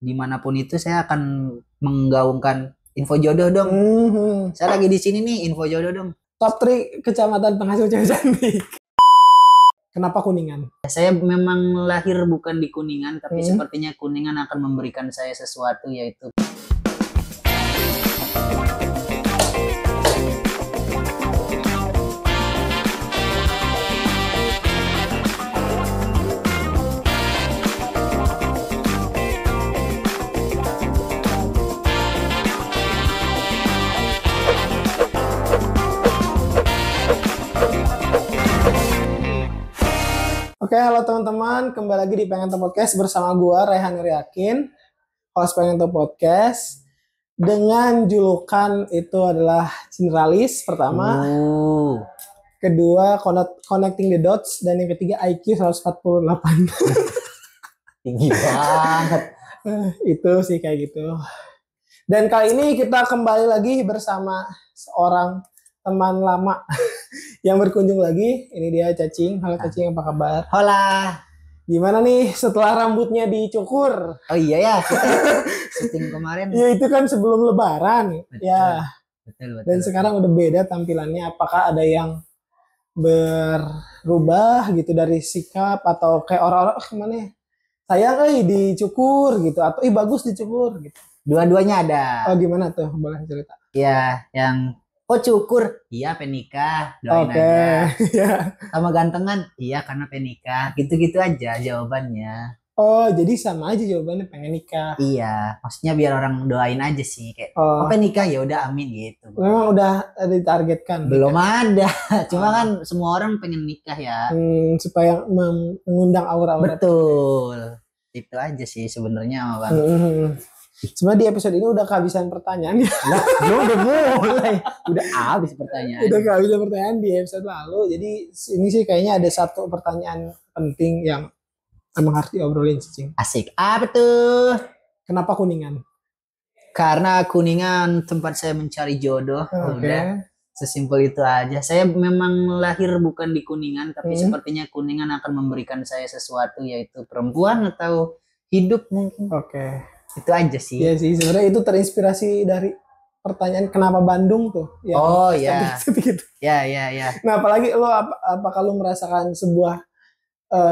dimanapun itu saya akan menggaungkan info jodoh dong. Saya lagi di sini nih, info jodoh dong. Top 3 kecamatan penghasil cewek cantik. Kenapa Kuningan? Saya memang lahir bukan di Kuningan, tapi sepertinya Kuningan akan memberikan saya sesuatu, yaitu Oke, halo teman-teman, kembali lagi di Pengen Tahu Podcast bersama gua Rehan Yakin, host Pengen Tahu Podcast. Dengan julukan itu adalah generalis pertama, kedua connecting the dots, dan yang ketiga IQ 148. tinggi banget. Itu sih kayak gitu. Dan kali ini kita kembali lagi bersama seorang teman lama yang berkunjung lagi. Ini dia Cacing. Halo Cacing, apa kabar? Hola. Gimana nih setelah rambutnya dicukur? Oh iya ya, kita syuting kemarin. Ya itu kan sebelum lebaran. Betul, ya. Betul. Dan sekarang udah beda tampilannya. Apakah ada yang berubah gitu dari sikap atau kayak orang-orang kemana ya? Sayang dicukur gitu atau bagus dicukur gitu. Dua-duanya ada. Oh gimana tuh? Boleh cerita? Ya, yang cukur, iya penikah, doain aja. Ya. Sama gantengan, iya karena penikah. Gitu-gitu aja jawabannya. Oh, jadi sama aja jawabannya pengen nikah. Iya, maksudnya biar orang doain aja sih, kayak penikah ya udah amin gitu. Memang udah ditargetkan? Belum ada, cuma kan semua orang pengen nikah ya. Supaya mengundang aura-aura. Betul, itu aja sih sebenarnya, Bang. Sebenarnya di episode ini udah kehabisan pertanyaan ya. Udah mulai, udah habis pertanyaan. Udah kehabisan pertanyaan di episode lalu. Jadi ini sih kayaknya ada satu pertanyaan penting yang emang harus diobrolin, Cicing. Asik. Apa tuh? Kenapa Kuningan? Karena Kuningan tempat saya mencari jodoh. Udah, sesimpel itu aja. Saya memang lahir bukan di Kuningan, tapi sepertinya Kuningan akan memberikan saya sesuatu, yaitu perempuan atau hidup mungkin. Itu aja sih. Iya sih, sebenarnya itu terinspirasi dari pertanyaan kenapa Bandung tuh. Ya, oh iya. Gitu. Ya. Nah, apalagi lo apakah lo merasakan sebuah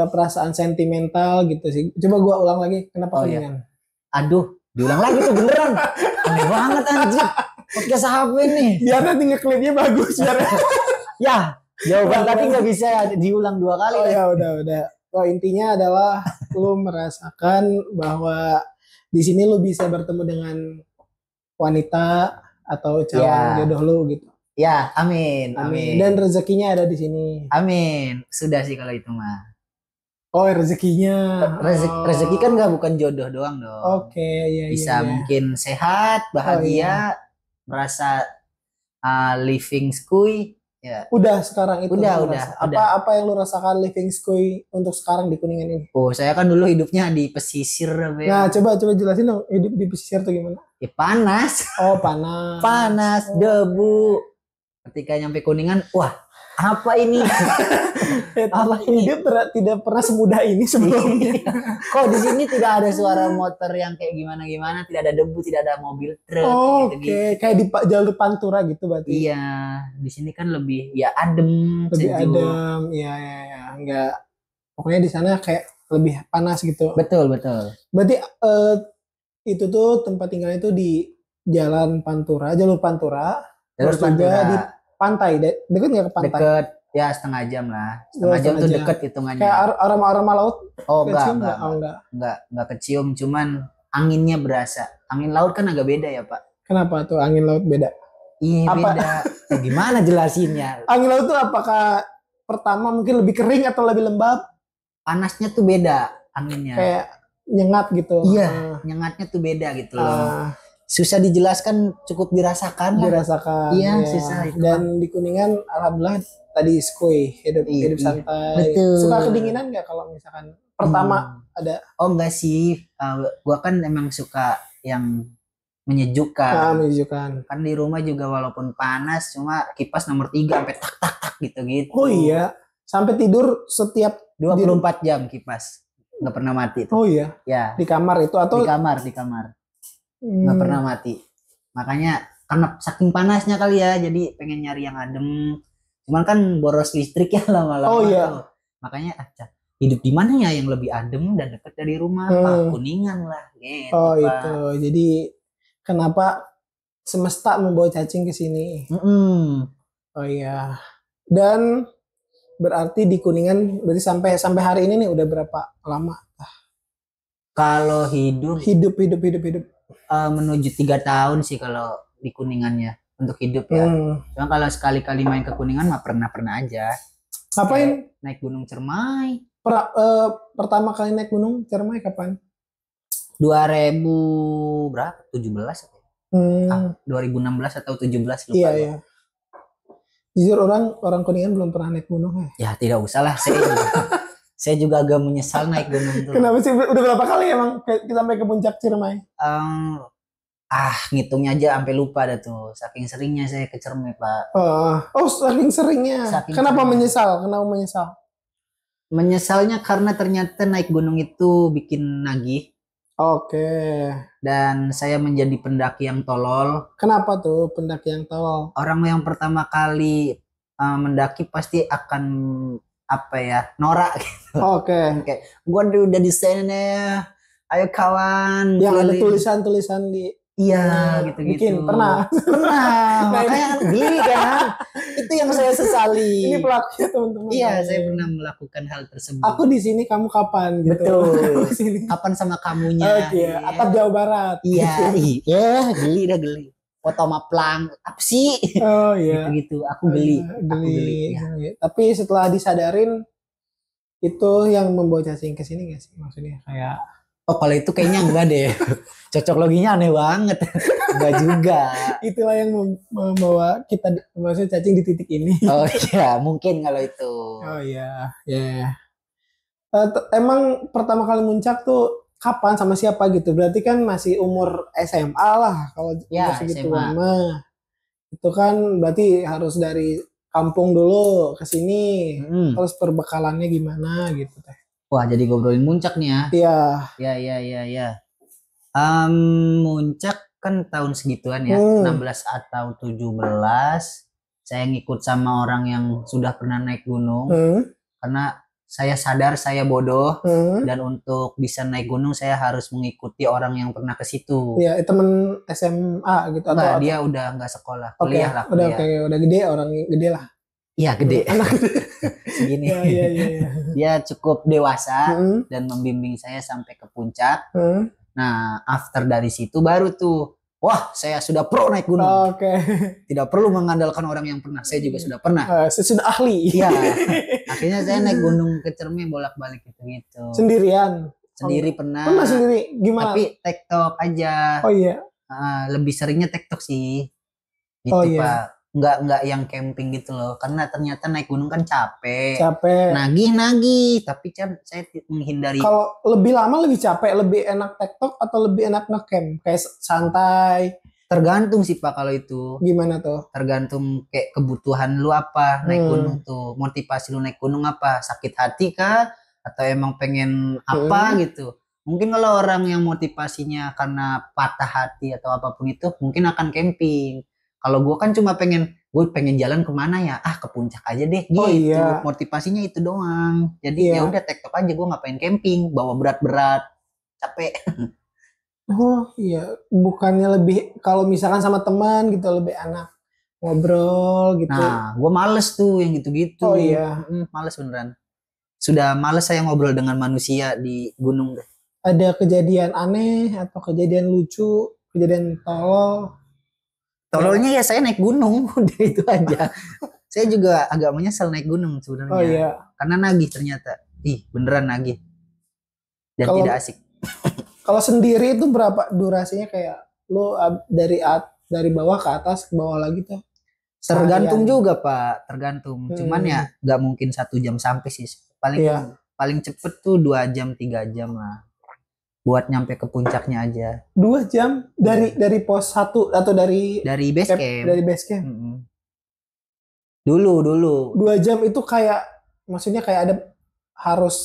perasaan sentimental gitu sih? Coba gua ulang lagi, kenapa Kuningan? Ya. Aduh, diulang lagi tuh beneran. Aneh banget anjir. Podcast apa nih? Ya nanti ngeklipnya bagus ya. Ya, jawaban tadi nggak bisa diulang 2 kali. Oh ya udah. Oh, intinya adalah lo merasakan bahwa di sini lu bisa bertemu dengan wanita atau calon jodoh lu gitu. Ya, amin. Dan rezekinya ada di sini. Amin. Sudah sih kalau itu mah. Oh, rezekinya. Rezeki kan bukan jodoh doang dong. Iya. Bisa mungkin sehat, bahagia, merasa living skuy. Ya. Udah sekarang itu. Udah. Apa yang lu rasakan living skuy untuk sekarang di Kuningan ini? Oh, saya kan dulu hidupnya di pesisir. Nah, coba jelasin dong, hidup di pesisir tuh gimana? Ya panas. Oh, panas. Panas, debu. Ketika nyampe Kuningan, wah, apa ini? Hidup tidak pernah semudah ini sebelumnya. Kok di sini tidak ada suara motor yang kayak gimana, tidak ada debu, tidak ada mobil truk. Oke. Kayak di jalur Pantura gitu berarti. Iya, di sini kan lebih adem, lebih sejuk. Adem, iya. Enggak, pokoknya di sana kayak lebih panas gitu. Betul. Berarti itu tuh tempat tinggal itu di jalur Pantura. Terus juga di pantai, deket nggak ke pantai? Deket, ya setengah jam lah. Setengah jam tuh deket hitungannya. Kayak aroma laut? Oh enggak kecium, cuman anginnya berasa. Angin laut kan agak beda ya Pak. Kenapa tuh angin laut beda? Iya beda. Gimana jelasinnya? Angin laut tuh apakah pertama mungkin lebih kering atau lebih lembab? Panasnya tuh beda anginnya. Kayak nyengat gitu. Iya, nyengatnya tuh beda gitu loh. Susah dijelaskan, cukup dirasakan. Iya, susah itu. Dan di Kuningan alhamdulillah tadi skuy, hidup santai. Betul. Suka kedinginan nggak kalau misalkan pertama ada? Oh enggak sih, gua kan emang suka yang menyejukkan. Kan di rumah juga walaupun panas, cuma kipas nomor 3 sampai tak gitu. Oh iya, sampai tidur setiap 24 jam kipas. nggak pernah mati tuh. Oh iya. Ya. Di kamar itu atau di kamar nggak pernah mati. Makanya karena saking panasnya kali ya, jadi pengen nyari yang adem. Cuman kan boros listrik ya lama-lama. Oh iya. Tuh. Makanya hidup di mana ya yang lebih adem dan dekat dari rumah? Kuningan lah. Gitu, oh Pak. itu. Jadi kenapa semesta membawa cacing ke sini? Oh iya. Dan berarti di Kuningan berarti sampai hari ini nih udah berapa lama? Kalau hidup menuju 3 tahun sih kalau di Kuningannya untuk hidup ya. Cuma kalau sekali-kali main ke Kuningan mah pernah aja. Ngapain? Naik Gunung Cermai. Pertama kali naik Gunung Cermai kapan? 2000 berapa? 17 atau 2016 atau 17 lupa. Iya. Jujur orang Kuningan belum pernah naik gunung ya. Ya tidak usah lah, saya juga agak menyesal naik gunung tuh. Kenapa sih? Udah berapa kali emang kita sampai ke puncak Ciremai? Ngitungnya aja sampai lupa dah tuh. Saking seringnya saya ke Ciremai, Pak. Saking seringnya. Kenapa menyesal? Menyesalnya karena ternyata naik gunung itu bikin nagih. Oke. Dan saya menjadi pendaki yang tolol. Kenapa tuh pendaki yang tolol? Orang yang pertama kali mendaki pasti akan norak gitu. Oke. Kayak gua udah di sana, ayo kawan. Yang ada tulisan-tulisan di. Iya, gitu-gitu. Bikin pernah. Makanya geli kan. Itu yang saya sesali. Ini pelakunya teman-teman. Iya, saya pernah melakukan hal tersebut. Aku di sini, kamu kapan? Gitu. Betul. Kapan sama kamunya? Oke, atap Jawa Barat. Iya, geli. Foto sama plang. Apa sih? Oh iya. Gitu-gitu. Aku geli. Geli. Tapi setelah disadarin, itu yang membawa cacing ke sini gak sih? Maksudnya kayak kalau itu kayaknya enggak deh. Cocok loginya aneh banget. Enggak juga. Itulah yang membawa kita, maksudnya cacing di titik ini. Oh iya, mungkin kalau itu. Oh iya. Emang pertama kali muncak tuh kapan sama siapa gitu? Berarti kan masih umur SMA lah kalau segitu lama. Itu kan berarti harus dari kampung dulu ke sini. Terus perbekalannya gimana gitu teh. Wah, jadi ngobrolin muncak nih ya. Iya. Muncak kan tahun segituan ya, 16 atau 17. Saya ngikut sama orang yang sudah pernah naik gunung. Karena saya sadar saya bodoh dan untuk bisa naik gunung saya harus mengikuti orang yang pernah ke situ. Iya, temen SMA gitu atau dia udah nggak sekolah, kuliah lah. Udah gede, orang gede lah. Iya, gede. Segini. Iya. Dia cukup dewasa dan membimbing saya sampai ke puncak. Nah, after dari situ baru tuh, wah, saya sudah pro naik gunung. Tidak perlu mengandalkan orang yang pernah. Saya juga sudah pernah. Saya sudah ahli. Iya. Akhirnya saya naik gunung ke Cermai bolak-balik gitu. Sendirian? Sendiri pernah. Pernah sendiri? Gimana? Tapi TikTok aja. Oh iya. Lebih seringnya TikTok sih. Gitu, Pak. Nggak yang camping gitu loh, karena ternyata naik gunung kan capek, nagih, tapi kan saya menghindari. Kalau lebih lama lebih capek, lebih enak TikTok atau lebih enak ngecamp kayak santai? Tergantung sih Pak kalau itu. Gimana tuh? Tergantung kayak kebutuhan lu apa naik gunung tuh, motivasi lu naik gunung apa, sakit hati kah atau emang pengen apa gitu. Mungkin kalau orang yang motivasinya karena patah hati atau apapun itu mungkin akan camping. Kalau gue kan cuma pengen jalan kemana ya, ke puncak aja deh gitu. Iya. Motivasinya itu doang. Jadi ya udah TikTok aja, gue ngapain camping, bawa berat-berat, capek. Oh iya, bukannya lebih kalau misalkan sama teman gitu lebih enak ngobrol gitu. Nah, gue males tuh yang gitu-gitu. Oh iya, males beneran. Sudah males saya ngobrol dengan manusia di gunung deh. Ada kejadian aneh atau kejadian lucu, kejadian tolol? Tololnya ya saya naik gunung, udah itu aja. Saya juga agak menyesal naik gunung sebenarnya. Oh iya. Karena nagih ternyata. Beneran nagih. Dan tidak asik. Kalau sendiri itu berapa durasinya, kayak lu dari bawah ke atas ke bawah lagi tuh? Tergantung juga Pak, tergantung. Cuman ya nggak mungkin 1 jam sampai sih. Paling cepet tuh 2 jam 3 jam lah. Buat nyampe ke puncaknya aja. 2 jam dari pos 1 atau dari base camp. Dari base camp. Dulu. 2 jam itu kayak maksudnya kayak ada harus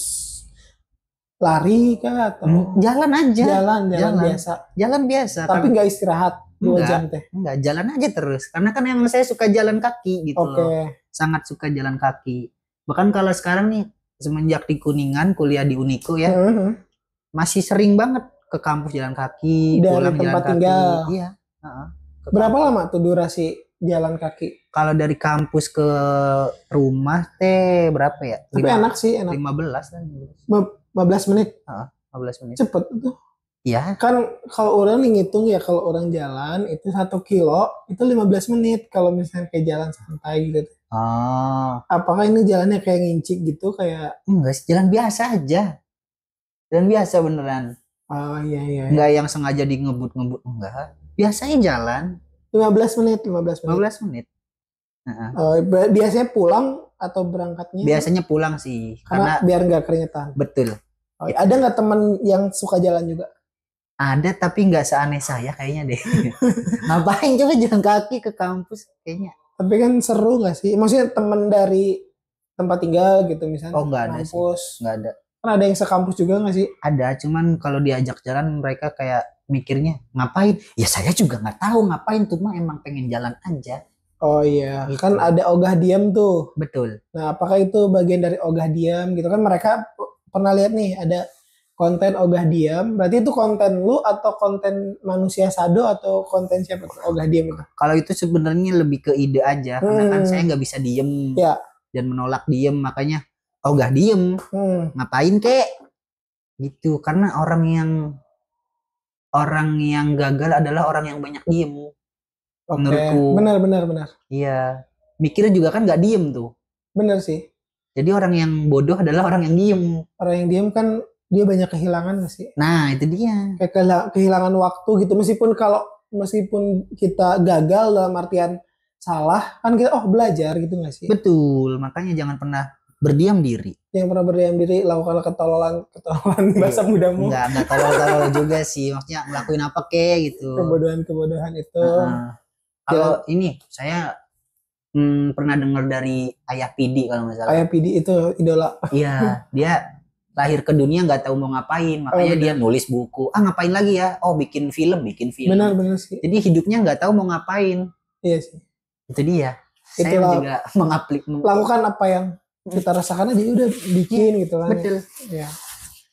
lari kah atau Jalan aja. jalan Jalan. biasa. Jalan biasa. Tapi nggak istirahat 2 jam teh. Enggak, jalan aja terus. Karena kan emang saya suka jalan kaki gitu Oke. loh. Sangat suka jalan kaki. Bahkan kalau sekarang nih semenjak di Kuningan kuliah di Uniko ya, masih sering banget ke kampus jalan kaki, Dari pulang tempat jalan kaki. tinggal. Iya. Ke Berapa kampus. lama tuh durasi jalan kaki? Kalau dari kampus ke rumah teh berapa ya? Tapi enak sih, enak. 15 kan. 15 menit. 15 menit. Cepet tuh. Iya. Kan kalau orang nih ngitung ya, kalau orang jalan itu 1 kilo itu 15 menit kalau misalnya kayak jalan santai gitu. Oh. Apakah ini jalannya kayak ngincik gitu kayak? Enggak sih, jalan biasa aja. Jalan biasa beneran. Oh iya. Enggak yang sengaja di ngebut-ngebut, enggak. Biasanya jalan 15 menit. 15 menit. Biasanya pulang atau berangkatnya? Biasanya pulang sih, karena biar nggak keringetan. Betul. Oh, ada nggak teman yang suka jalan juga? Ada, tapi nggak seaneh saya kayaknya deh. Ngapain coba jalan kaki ke kampus kayaknya. Tapi kan seru nggak sih? Maksudnya teman dari tempat tinggal gitu misalnya. Oh nggak ada sih. Nggak ada. Kan ada yang sekampus juga nggak sih? Ada, cuman kalau diajak jalan mereka kayak mikirnya ngapain? Ya saya juga nggak tahu ngapain, cuma emang pengen jalan aja. Oh iya, gitu. Kan ada ogah diam tuh. Betul. Nah, apakah itu bagian dari ogah diam gitu kan? Mereka pernah lihat nih ada konten ogah diam. Berarti itu konten lu atau konten manusia sado atau konten siapa tuh ogah diam itu? Kalau itu sebenarnya lebih ke ide aja, karena kan saya nggak bisa diem dan menolak diem, makanya ogah diem. Ngapain kek? Gitu, karena orang yang gagal adalah orang yang banyak diem. Menurutku. Benar. Iya, mikirnya juga kan nggak diem tuh. Benar sih. Jadi orang yang bodoh adalah orang yang diem. Orang yang diem kan dia banyak kehilangan gak sih? Nah itu dia. Kayak kehilangan waktu gitu. Meskipun kita gagal dalam artian salah, kan kita belajar gitu gak sih? Betul, makanya jangan pernah berdiam diri. Yang pernah berdiam diri, lakukan ketololan bahasa mudamu. Enggak tolol juga sih, maksudnya ngelakuin apa kek gitu. Kebodohan itu. Kalau ini saya pernah dengar dari Ayah Pidi kalau nggak salah. Ayah Pidi itu idola. Iya, dia lahir ke dunia nggak tahu mau ngapain, makanya dia nulis buku. Ngapain lagi ya? Bikin film. Benar sih. Jadi hidupnya nggak tahu mau ngapain. Iya sih. Itu dia. Saya juga lakukan apa yang kita rasakan aja udah bikin gitu kan. Betul. Ya.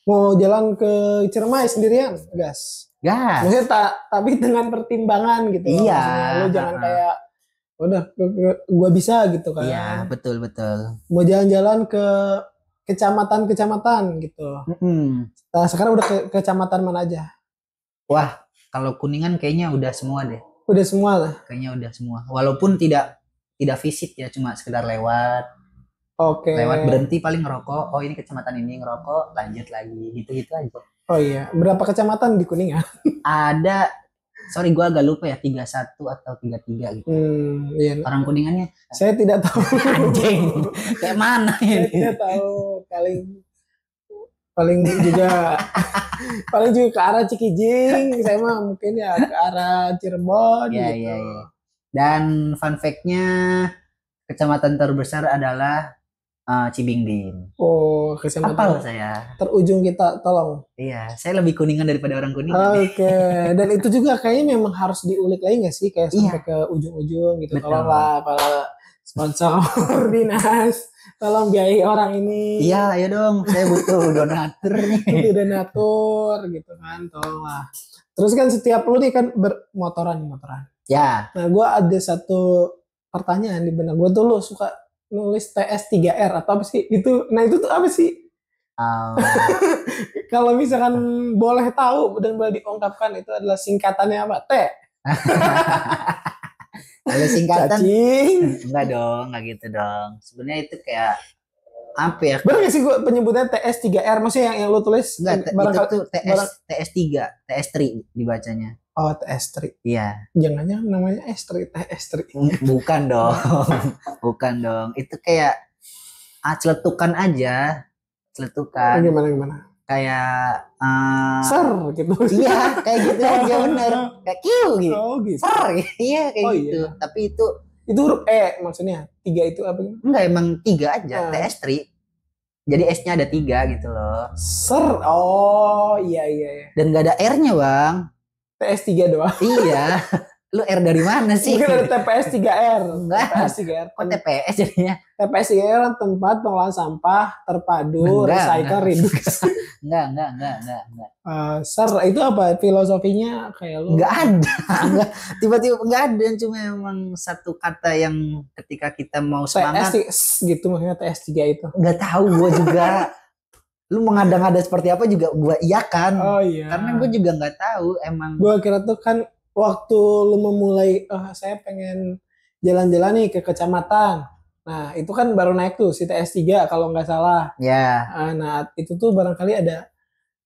Mau jalan ke Ciremai sendirian, gas. Maksudnya tapi dengan pertimbangan gitu. Iya. Lu jangan kayak udah gua bisa gitu kan. Iya, betul. Mau jalan-jalan ke kecamatan gitu. Nah, sekarang udah ke kecamatan mana aja? Wah, kalau Kuningan kayaknya udah semua deh. Udah semua lah. Kayaknya udah semua. Walaupun tidak visit ya, cuma sekedar lewat. Oke. Lewat berhenti paling ngerokok. Oh ini kecamatan ini ngerokok, lanjut lagi gitu aja. Oh iya, berapa kecamatan di Kuningan? Ada, sorry gue agak lupa ya, 31 atau 33 gitu. Iya. Orang Kuningannya? Saya tidak tahu. Anjing, kayak mana ini? Saya tidak tahu, paling juga ke arah Cikijing. Saya mah mungkin ya ke arah Cirebon gitu. Iya. Dan fun fact-nya, kecamatan terbesar adalah Cibingdin. Oh, kecamatan. Apal saya. Terujung kita, tolong. Iya, saya lebih Kuningan daripada orang Kuningan. Oke. Dan itu juga kayaknya memang harus diulik lagi nggak sih, kayak sampai ke ujung-ujung gitu. Betul. Tolonglah para sponsor dinas, tolong biayai orang ini. Iya, ayo dong, saya butuh donatur nih. Butuh donatur gitu kan, tolonglah. Terus kan setiap lu nih kan bermotoran. Ya. Nah, gue ada satu pertanyaan di benak gue tuh, lu suka nulis TS3R atau apa sih itu? Nah itu tuh apa sih? Kalau misalkan boleh tahu dan boleh diungkapkan, itu adalah singkatannya apa? T. Kalau singkatan? Cacing. Enggak dong, enggak gitu dong. Sebenarnya itu kayak apa ya? Bener gak sih gue penyebutannya TS3R? Maksudnya yang lu tulis? Enggak, itu tuh TS3 dibacanya. Oh, TS3. Iya. Jangan namanya S3, TS3. Bukan dong. Bukan dong. Itu kayak celetukan aja. Celetukan. Gimana? Kayak ser gitu. Iya, kayak gitu aja bener. Kayak kiu gitu. Oh, gitu. Ser. Iya, kayak gitu. Iya. Tapi itu huruf E maksudnya. 3 itu apa? Enggak, emang 3 aja. TS3. Jadi S-nya ada 3 gitu loh. Oh iya. Dan gak ada R-nya bang. TS3 doang. Iya. Lu R dari mana sih? Mungkin ada TPS 3R. Enggak. TPS 3R. Kok TPS jadinya? TPS 3R tempat pengolahan sampah terpadu, recycle, reduce. Enggak. Ser, itu apa filosofinya kayak lu? Enggak ada. Enggak. Tiba-tiba enggak ada, cuma emang satu kata yang ketika kita mau semangat. TS gitu maksudnya TS3 itu. Enggak tahu gue juga. Lu mengada-ngada seperti apa juga gue iyakan. Oh iya. Karena gue juga enggak tahu emang. Gue kira tuh kan waktu lu memulai, saya pengen jalan-jalan nih ke kecamatan. Nah, itu kan baru naik tuh si TS3 kalau nggak salah. Ya. Nah, itu tuh barangkali ada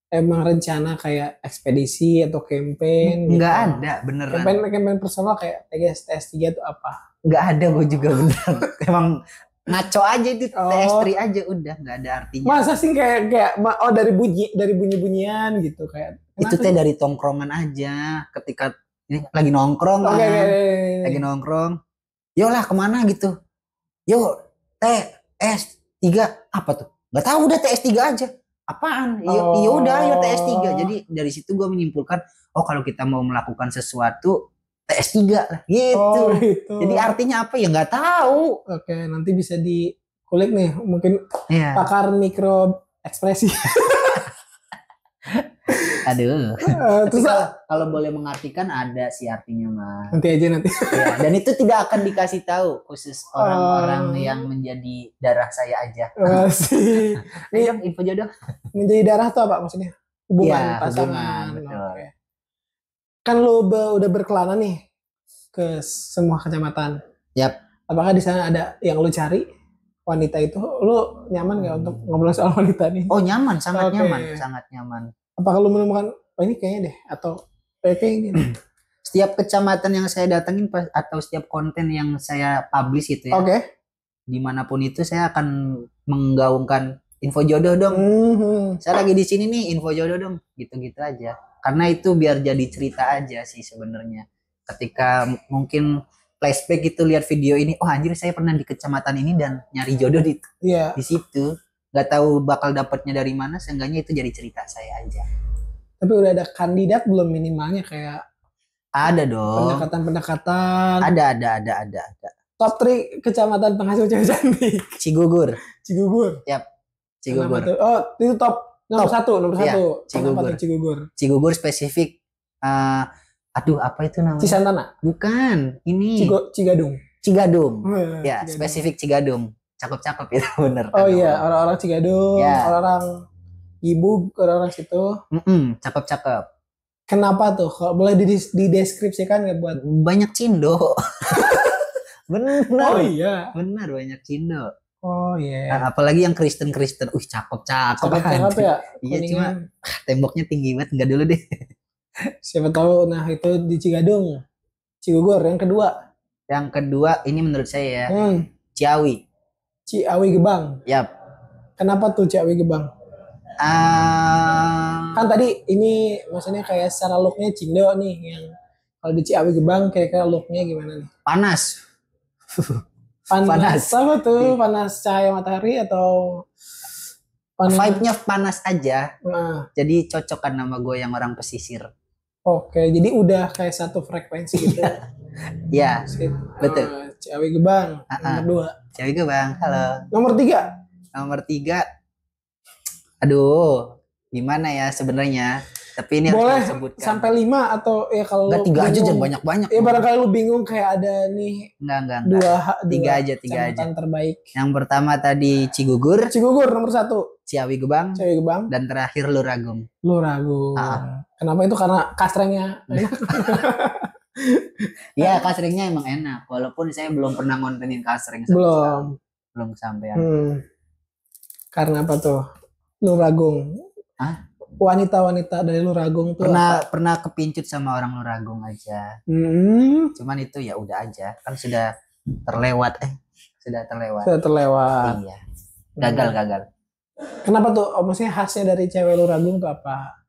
emang rencana kayak ekspedisi atau campaign Nggak gitu. ada, beneran. Campaign personal kayak TS3 itu apa? Nggak ada gue juga beneran. Emang ngaco aja itu, TS3 aja udah nggak ada artinya. Masa sih kayak dari bunyi-bunyian gitu kayak. Itu teh dari tongkrongan aja. Ketika ini lagi nongkrong kan. Lagi nongkrong. Yo lah kemana gitu. Yo TS3 apa tuh? Nggak tahu, udah TS3 aja. Apaan? Yo udah yo TS3. Jadi dari situ gue menyimpulkan, oh kalau kita mau melakukan sesuatu TS3 lah gitu. Gitu. Jadi artinya apa ya nggak tahu. Oke, nanti bisa dikulik nih mungkin pakar mikro ekspresi. Aduh. Terus kalau boleh mengartikan ada sih artinya mah. Nanti aja. Ya, dan itu tidak akan dikasih tahu khusus orang-orang yang menjadi darah saya aja. Sih. Ini info jodoh. Menjadi darah tuh apa maksudnya? Hubungan pasangan. Betul. Kan lu udah berkelana nih ke semua kecamatan. Yap. Apakah di sana ada yang lu cari? Wanita itu, lu nyaman nggak untuk ngobrol soal wanita nih? Oh nyaman, sangat nyaman. Apakah lu menemukan, oh ini kayaknya deh, atau kayak ini? Setiap kecamatan yang saya datengin atau setiap konten yang saya publish gitu ya, dimanapun itu saya akan menggaungkan info jodoh dong. Saya lagi di sini nih, info jodoh dong, gitu-gitu aja. Karena itu biar jadi cerita aja sih sebenarnya. Ketika mungkin flashback gitu lihat video ini, oh anjir saya pernah di kecamatan ini dan nyari jodoh di situ. Gak tahu bakal dapatnya dari mana, seenggaknya itu jadi cerita saya aja. Tapi udah ada kandidat belum minimalnya kayak? Ada dong. Pendekatan. Ada. Top 3 kecamatan penghasil cewek cantik. Cigugur. Yap. Cigugur. Oh itu top nomor satu. Ya, Cigugur. Cigugur spesifik. Aduh apa itu namanya? Cisantana. Bukan. Ini. Cigadung. Ya spesifik Cigadung. Cakep itu bener. Oh iya orang-orang Cigadung. Ya. Orang-orang Ibu orang-orang situ. Cakep. Kenapa tuh? Kalau boleh dideskripsikan nggak buat? Banyak cindo. Bener. Oh iya. Bener banyak cindo. Oh iya. Nah, apalagi yang Kristen. Cakep ya. Iya cuma temboknya tinggi banget. Enggak dulu deh. Siapa tahu. Nah itu di Cigadung. Cigugur yang kedua. Yang kedua ini menurut saya ya. Ciawi Gebang. Yap. Kenapa tuh Ciawi Gebang? Kan tadi ini maksudnya kayak secara looknya cindo nih, yang kalau di Ciawi Gebang kira-kira looknya gimana nih? Panas. Apa tuh? Panas cahaya matahari atau vibe-nya panas aja. Jadi cocok kan nama gue yang orang pesisir. Oke, jadi udah kayak satu frekuensi gitu. Ya, betul. Ciawi Gebang, nomor 2. Ciawi Gebang, halo. Nomor 3. Aduh, gimana ya sebenarnya? Tapi ini boleh harus disebutkan. Sampai 5 atau ya kalau enggak 3 aja jangan banyak-banyak. Ya barangkali lu bingung kayak ada nih. Enggak. 3 aja. Terbaik. Yang pertama tadi Cigugur nomor 1. Ciawi Gebang. Dan terakhir Luragung. Kenapa itu? Karena kasrengnya enak. Iya, kasrengnya emang enak. Walaupun saya belum pernah ngontenin kasreng. Belum sampean. Karena apa tuh? Luragung. Wanita-wanita dari Luragung tuh pernah kepincut sama orang Luragung aja. Cuman itu ya udah aja, kan sudah terlewat. Sudah terlewat. Iya. Gagal. Kenapa tuh? Maksudnya khasnya dari cewek Luragung tuh apa?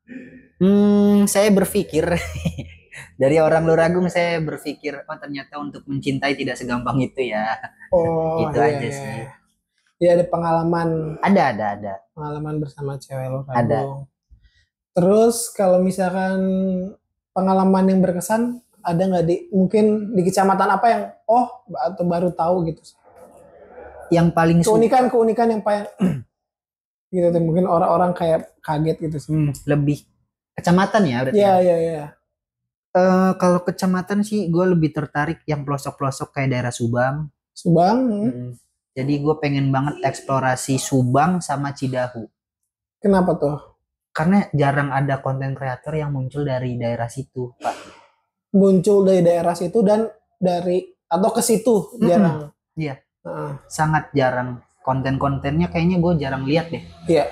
Saya berpikir dari orang Luragung saya berpikir ternyata untuk mencintai tidak segampang itu ya. Itu aja sih. Ya ada pengalaman Ada. pengalaman bersama cewek lo kan. Ada. Bung. Terus kalau misalkan pengalaman yang berkesan ada nggak mungkin di kecamatan apa yang atau baru tahu gitu. Yang paling Keunikan yang paling gitu tuh, mungkin orang-orang kayak kaget gitu sih. Lebih kecamatan ya berarti. Iya. Kalau kecamatan sih gue lebih tertarik yang pelosok-pelosok kayak daerah Subang. Jadi gue pengen banget eksplorasi Subang sama Cidahu. Kenapa tuh? Karena jarang ada konten kreator yang muncul dari daerah situ, Pak. Muncul dari daerah situ dan atau ke situ jarang. Iya. Sangat jarang. Konten-kontennya kayaknya gue jarang lihat deh. Iya.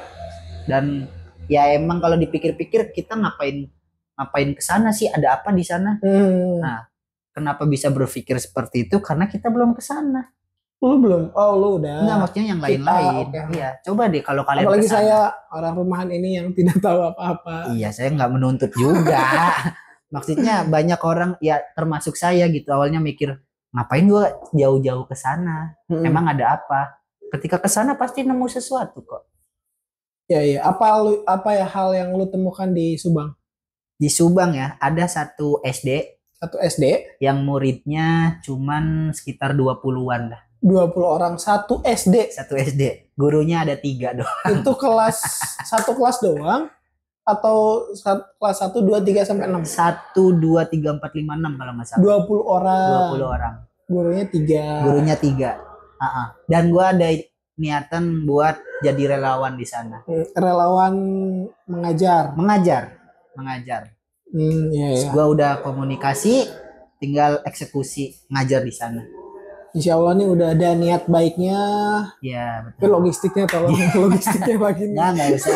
Dan ya emang kalau dipikir-pikir kita ngapain ke sana sih? Ada apa di sana? Nah, kenapa bisa berpikir seperti itu? Karena kita belum ke sana. Lu belum? Oh, lu udah. Enggak, maksudnya yang lain-lain. Okay. Iya, coba deh kalau kalian apalagi kesana. Saya orang rumahan ini yang tidak tahu apa-apa. Iya, saya nggak menuntut juga. Maksudnya banyak orang, ya termasuk saya gitu, awalnya mikir, ngapain gua jauh-jauh ke sana? Emang ada apa? Ketika ke sana pasti nemu sesuatu kok. Iya. Apa ya hal yang lu temukan di Subang? Di Subang ya, ada satu SD. Satu SD? Yang muridnya cuman sekitar 20-an dah. 20 orang, satu SD. Satu SD. Gurunya ada 3 doang. Itu satu kelas doang? Atau kelas 1, 2, 3, sampai 6? 1, 2, 3, 4, 5, 6 kalau nggak salah. 20 orang. 20 orang. Gurunya 3. Gurunya 3. Dan gue ada niatan buat jadi relawan di sana. Relawan mengajar. Iya. Gue udah komunikasi, tinggal eksekusi ngajar di sana. Insya Allah nih udah ada niat baiknya. Iya, betul. Logistiknya tolong logistiknya bagi. Nggak usah.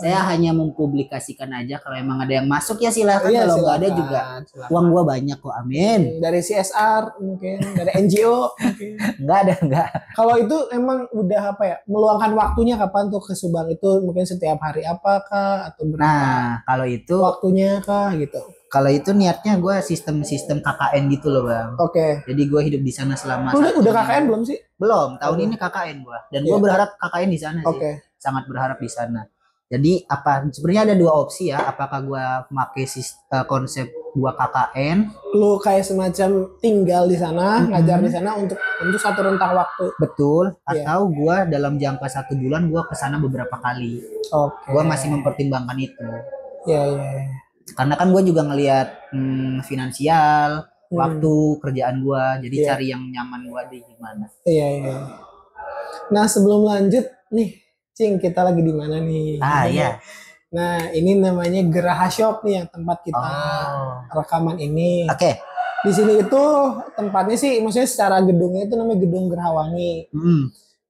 Saya hanya mempublikasikan aja, kalau emang ada yang masuk ya silakan, kalau nggak ada juga silakan. Uang gua banyak kok, amin. Dari CSR mungkin, dari NGO mungkin. Enggak. Kalau itu emang udah apa ya, meluangkan waktunya kapan tuh ke Subang itu, mungkin setiap hari apakah atau berapa? Nah, kalau itu waktunya kah gitu. Kalau itu niatnya gue sistem KKN gitu loh bang. Oke. Jadi gue hidup di sana selama. Udah KKN belum sih? Belum. Tahun ini KKN gue. Dan gue berharap KKN di sana sih. Sangat berharap di sana. Jadi sebenarnya ada 2 opsi ya. Apakah gue pakai konsep gue KKN? Lu kayak semacam tinggal di sana, ngajar di sana untuk satu rentang waktu. Betul. Atau gue dalam jangka 1 bulan gue kesana beberapa kali. Gue masih mempertimbangkan itu. Iya. Karena kan gue juga ngelihat finansial, waktu kerjaan gue, jadi cari yang nyaman gue di gimana. Iya. Nah sebelum lanjut nih, Cing, kita lagi di mana nih? Iya. Nah ini namanya Geraha Shop nih yang tempat kita rekaman ini. Oke. Di sini itu tempatnya sih, maksudnya secara gedungnya itu namanya Gedung Gerahawangi.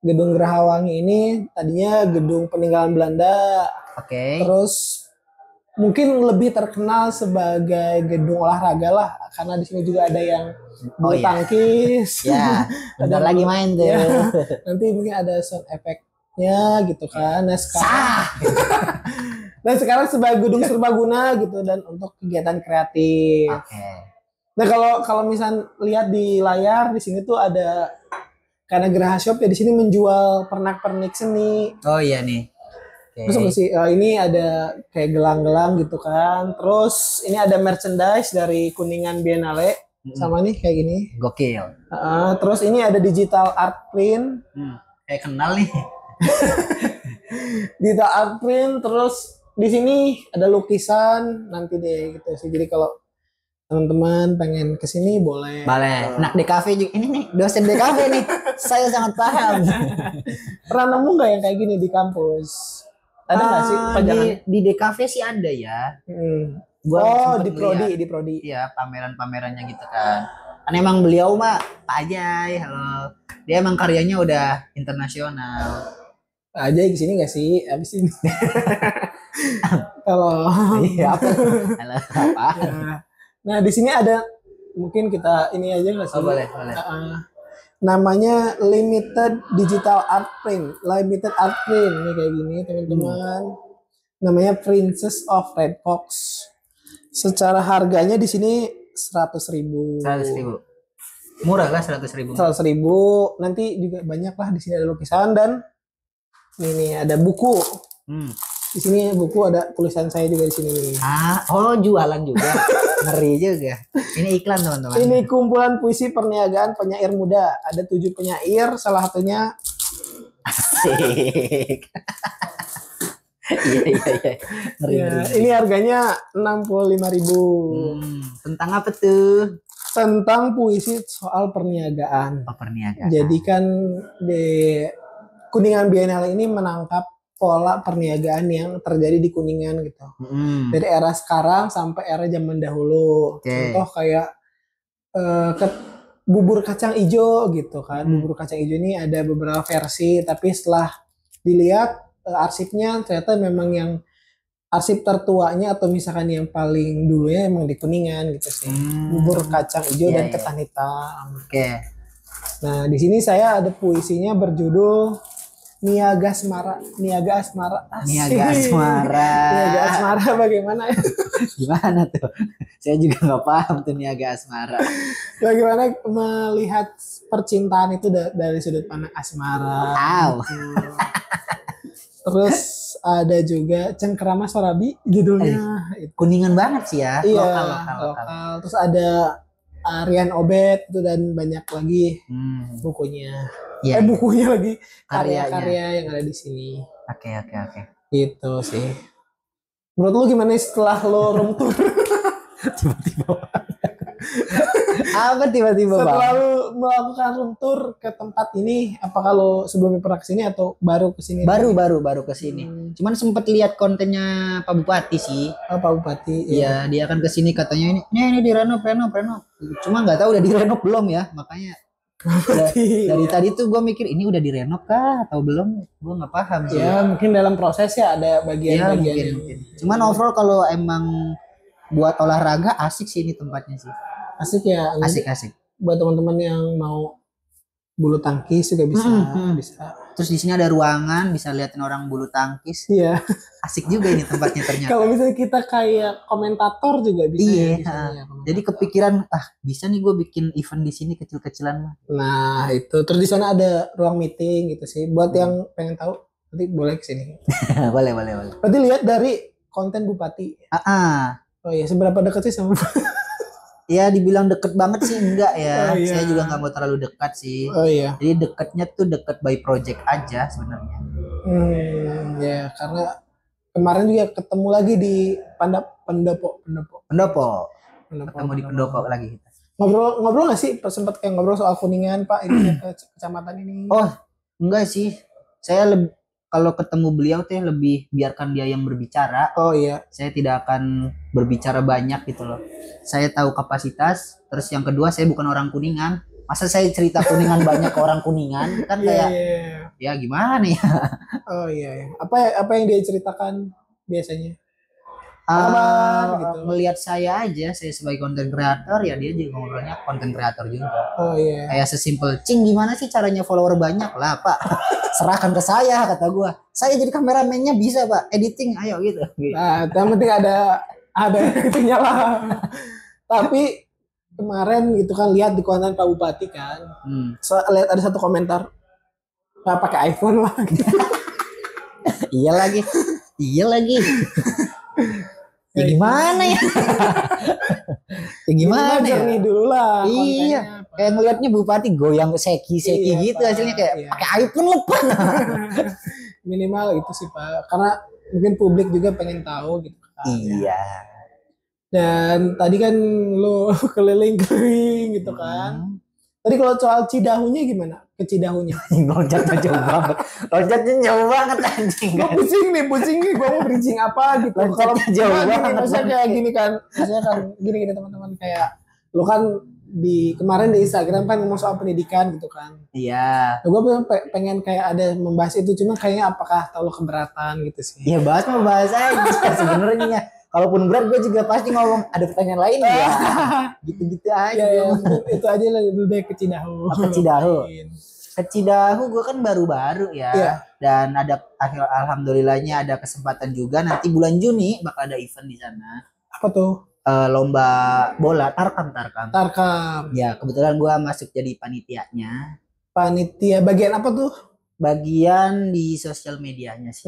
Gedung Gerahawangi ini tadinya gedung peninggalan Belanda. Oke. Terus mungkin lebih terkenal sebagai gedung olahraga lah, karena di sini juga ada yang bulu tangkis. Ya, bentar lagi main tuh. Ya, nanti mungkin ada sound effect-nya gitu kan. Nah sekarang sebagai gedung serbaguna gitu, dan untuk kegiatan kreatif. Nah kalau misal lihat di layar di sini tuh ada, karena Geraha Shop ya di sini menjual pernak-pernik seni. Oh iya nih. Terus ini ada kayak gelang-gelang gitu kan. Terus ini ada merchandise dari Kuningan Biennale. Sama nih kayak gini. Gokil. Terus ini ada digital art print. Kayak kenal nih. Digital art print. Terus di sini ada lukisan nanti deh gitu sih. Jadi kalau teman-teman pengen kesini boleh. Anak DKV juga. Ini nih dosen DKV nih. Saya sangat paham. Pernah nemu nggak yang kayak gini di kampus? Ada nggak sih di DKV sih ada ya. Di Prodi. Iya, pameran-pamerannya gitu kan. Kan emang beliau mah Pak Ajay, halo. Dia emang karyanya udah internasional. Pak Ajay kesini nggak sih? Abis ini. Halo. Iya apa? Halo apa? Ya. Nah di sini ada, mungkin kita ini aja nggak sih? Boleh. Namanya limited digital art print nih kayak gini teman-teman. Namanya Princess of Red Fox. Secara harganya di sini 100.000. Murah lah 100.000. 100.000. Nanti juga banyak lah di sini ada lukisan dan ini ada buku. Di sini buku ada tulisan saya juga di sini nih. Oh jualan juga. Ngeri juga. Ini iklan teman-teman. Ini kumpulan puisi perniagaan penyair muda. Ada 7 penyair, salah satunya Asik. Iya. Ngeri. ini harganya 65.000. Tentang apa tuh? Tentang puisi soal perniagaan. Perniagaan. Jadi kan di Kuningan Biennale ini menangkap pola perniagaan yang terjadi di Kuningan gitu. Dari era sekarang sampai era zaman dahulu. Contoh kayak bubur kacang ijo gitu kan. Bubur kacang ijo ini ada beberapa versi, tapi setelah dilihat arsipnya ternyata memang yang arsip tertuanya atau misalkan yang paling dulunya emang di Kuningan gitu sih. Bubur kacang ijo dan ketan hitam. Nah, di sini saya ada puisinya berjudul Niaga Asmara. Niaga Asmara. Niaga Asmara. Niaga Asmara bagaimana ya? Gimana tuh? Saya juga nggak paham tuh Niaga Asmara. Bagaimana melihat percintaan itu dari sudut pandang asmara. Terus ada juga Cengkerama Sorabi judulnya. Kuningan banget sih ya. Iya, lokal. Terus ada Rian Obed itu dan banyak lagi bukunya. Bukunya lagi karya-karya yang ada di sini. Oke. Gitu sih. Menurut lu gimana setelah lo room tour? Apa tiba-tiba bang? Setelah lu melakukan room tour ke tempat ini, apakah lo sebelumnya pernah kesini atau baru kesini? Baru kesini. Cuman sempat lihat kontennya Pak Bupati sih. Pak Bupati. Iya, dia akan kesini katanya ini direnov. Cuma nggak tahu udah direnov belum ya, makanya. Dari tadi tuh gue mikir ini udah direnov kah atau belum, gue nggak paham sih. Ya mungkin dalam proses ya ada bagian-bagian. Mungkin. Cuman overall kalau emang buat olahraga asik sih ini tempatnya sih. Asik ya. Asik. Buat teman-teman yang mau bulu tangkis juga bisa. Terus di sini ada ruangan bisa liatin orang bulu tangkis. Iya. Asik juga ini tempatnya ternyata. Kalau misalnya kita kayak komentator juga bisa. Iya. Jadi kepikiran bisa nih gue bikin event di sini kecil-kecilan mah. Nah itu terus di sana ada ruang meeting gitu sih. Buat yang pengen tahu nanti boleh kesini. boleh. Berarti lihat dari konten Bupati. Oh iya, seberapa dekat sih sama Bupati? Ya dibilang deket banget sih enggak ya. Saya juga nggak mau terlalu dekat sih. Oh iya. Jadi dekatnya tuh deket by project aja sebenarnya. Ya karena kemarin juga ketemu lagi di Pendopo. Ketemu di Pendopo lagi kita. Ngobrol nggak sih? Sempat kayak ngobrol soal Kuningan Pak ini kecamatan ini. Oh enggak sih. Saya kalau ketemu beliau tuh lebih biarkan dia yang berbicara. Oh iya. Saya tidak akan berbicara banyak gitu loh. Saya tahu kapasitas. Terus yang kedua saya bukan orang Kuningan. Masa saya cerita Kuningan banyak ke orang Kuningan kan kayak ya gimana ya? Oh iya. Apa yang dia ceritakan biasanya? Gitu. Melihat saya aja, saya sebagai konten kreator ya dia juga ngobrolnya konten kreator juga. Oh iya. Kayak sesimpel, Cing gimana sih caranya follower banyak lah Pak? Serahkan ke saya kata gua. Saya jadi kameramennya bisa Pak, editing ayo gitu. Nah, yang penting ada itunya lah. Tapi kemarin gitu kan lihat di konten Pak Bupati kan, lihat ada satu komentar nggak pakai iPhone lah. Gitu. Iya lagi. Ya gimana ya? Ya gimana ya? Jernih dulu lah. Iya. Kayak ngeliatnya Bupati goyang seki gitu Pak. Hasilnya kayak pakai iPhone lupa. Minimal itu sih Pak. Karena mungkin publik juga pengen tahu gitu kan. Iya. Dan tadi kan lo keliling-keliling gitu kan. Tadi kalau soal Cidahunya gimana? Ke Cidahunya. Loncatnya jauh banget anjing. Gue pusing nih. Gue mau bridging apa gitu. Kalau jauh banget. Maksudnya kayak gini kan. Maksudnya kan gini teman-teman. Kayak lo kan kemarin di Instagram kan ngomong soal pendidikan gitu kan. Iya. Gue pengen kayak ada membahas itu. Cuma kayaknya apakah lo keberatan gitu sih. Iya bahas aja sebenarnya. Kalaupun berat gue juga pasti ngomong ada pertanyaan lain ya. Gitu-gitu aja. Ya, itu aja lah lebih ke Cidahu. Ke Cidahu gue kan baru-baru ya. Iya. Dan alhamdulillahnya ada kesempatan juga nanti bulan Juni bakal ada event di sana. Apa tuh? lomba bola tarkam. Tarkam. Ya, kebetulan gua masuk jadi panitianya. Panitia bagian apa tuh? Bagian di sosial medianya sih.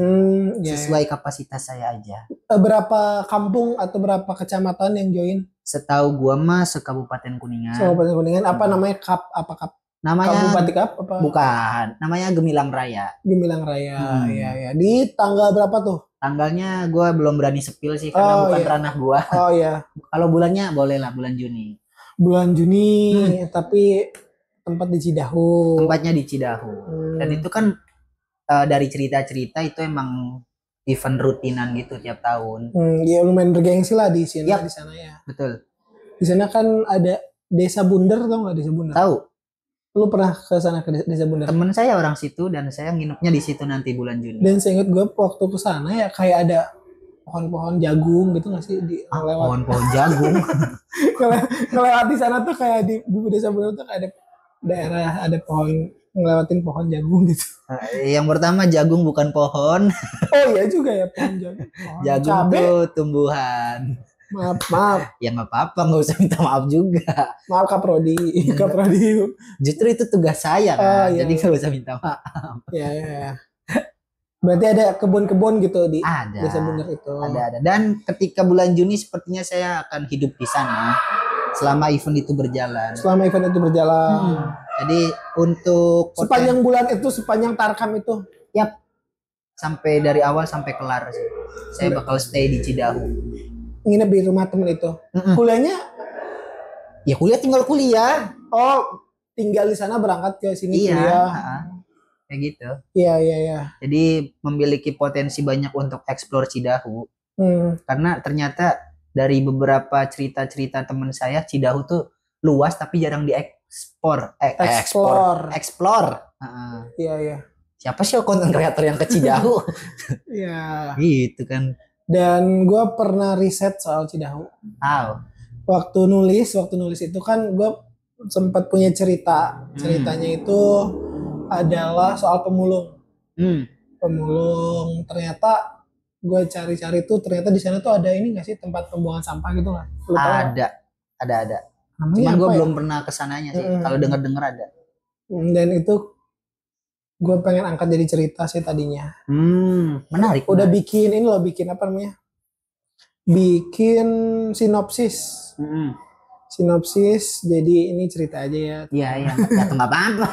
Ya, Sesuai kapasitas saya aja. Berapa kampung atau berapa kecamatan yang join? Setahu gua mah se-Kabupaten Kuningan. Kabupaten Kuningan. Apa namanya KAP? Apa KAP? Namanya Kabupaten KAP apa? Bukan, namanya Gemilang Raya. Gemilang Raya. Ya. Di tanggal berapa tuh? Tanggalnya gua belum berani sepil sih karena bukan ranah gua. Oh iya. Kalau bulannya boleh lah, bulan Juni. Bulan Juni, tapi tempat di Cidahu. Tempatnya di Cidahu. Dan itu kan dari cerita-cerita itu emang event rutinan gitu tiap tahun. Ya lumayan bergengsi lah di sini, di sana ya. Betul. Di sana kan ada Desa Bunder, tau nggak Desa Bunder? Tahu. Lu pernah ke sana ke Desa Bunder? Temen saya orang situ dan saya nginepnya di situ nanti bulan Juni. Dan saya ingat gue waktu ke sana ya kayak ada pohon-pohon jagung gitu nggak sih pohon-pohon jagung. Ngelewat di sana tuh kayak di Desa Bunder tuh kayak ada daerah ada pohon, ngelewatin pohon jagung gitu. Yang pertama jagung bukan pohon. Oh iya juga ya, pohon jagung. Jagung tuh tumbuhan. Maaf. Ya nggak apa-apa, nggak usah minta maaf juga. Maaf Kak Prodi. Justru itu tugas saya kan, jadi nggak usah minta maaf. Ya. Berarti ada kebun-kebun gitu di Desa Bunder itu. Ada. Dan ketika bulan Juni sepertinya saya akan hidup di sana selama event itu berjalan. Jadi untuk sepanjang bulan itu, sepanjang tarkam itu. Yap. Sampai dari awal sampai kelar sih. Saya bakal stay di Cidahu. Nginep di rumah temen itu. Kuliahnya? Ya kuliah tinggal kuliah. Oh, tinggal di sana berangkat ke sini kuliah. Kayak gitu. Iya. Jadi memiliki potensi banyak untuk eksplor Cidahu. Karena ternyata dari beberapa cerita-cerita teman saya, Cidahu tuh luas tapi jarang diekspor. Eksplor. Iya. Siapa sih konten kreator yang ke Cidahu? Iya. Gitu kan. Dan gue pernah riset soal Cidahu. Waktu nulis itu kan gue sempat punya cerita. Ceritanya itu adalah soal pemulung. Pemulung, ternyata gue cari-cari tuh ternyata di sana tuh ada ini nggak sih, tempat pembuangan sampah gitu nggak? Ada. Cuman gue belum pernah kesananya sih. Kalau dengar ada. Dan itu gue pengen angkat jadi cerita sih tadinya. Menarik. Udah bikin ini loh, bikin apa namanya? Bikin sinopsis. Sinopsis, jadi ini cerita aja ya. Iya, nggak apa-apa.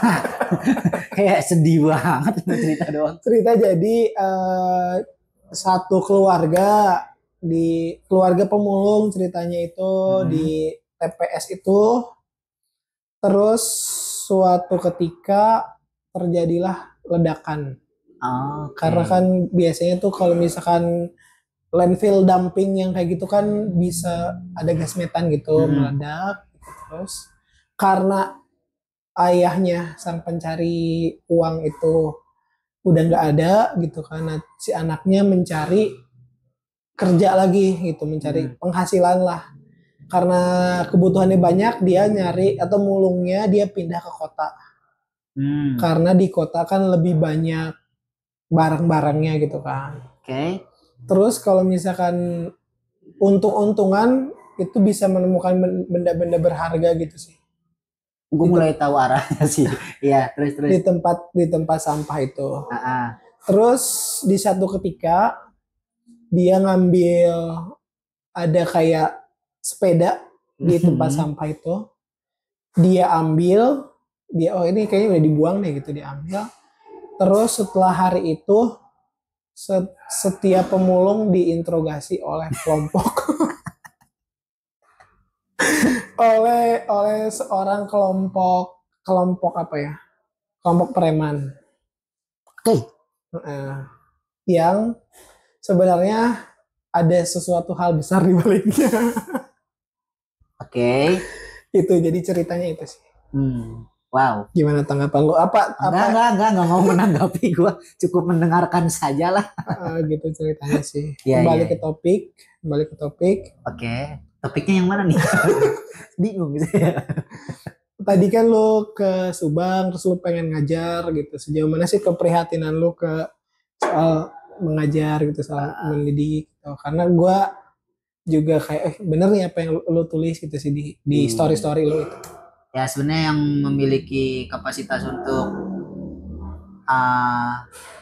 Kayak sedih banget cerita doang. Cerita jadi satu keluarga pemulung ceritanya itu di TPS itu. Terus suatu ketika terjadilah ledakan. Karena kan biasanya tuh kalau misalkan landfill dumping yang kayak gitu kan bisa ada gas metan gitu meledak. Terus karena ayahnya sang pencari uang itu udah nggak ada gitu kan, si anaknya mencari kerja lagi gitu, mencari penghasilan lah. Karena kebutuhannya banyak, dia nyari atau mulungnya dia pindah ke kota. Karena di kota kan lebih banyak barang-barangnya gitu kan. Terus kalau misalkan untung-untungan itu bisa menemukan benda-benda berharga gitu sih. Gue mulai tahu arahnya sih. Iya, terus. Di tempat sampah itu. Terus di satu ketika dia ngambil ada kayak sepeda di tempat sampah itu. Dia ambil, ini kayaknya udah dibuang deh gitu, dia ambil. Terus setelah hari itu setiap pemulung diinterogasi oleh kelompok oleh seorang kelompok apa ya? Kelompok preman. Yang sebenarnya ada sesuatu hal besar di baliknya. Itu jadi ceritanya itu sih. Wow. Gimana tanggapan lu? Enggak mau menanggapi, gue cukup mendengarkan saja lah. Gitu ceritanya sih. Kembali ke topik. Topiknya yang mana nih? Bingung gitu ya. Tadi kan lu ke Subang, terus lu pengen ngajar gitu. Sejauh mana sih keprihatinan lu ke soal mengajar gitu, soal mendidik gitu. Karena gue juga kayak bener nih apa yang lu tulis gitu sih di story lu itu. Ya sebenarnya yang memiliki kapasitas untuk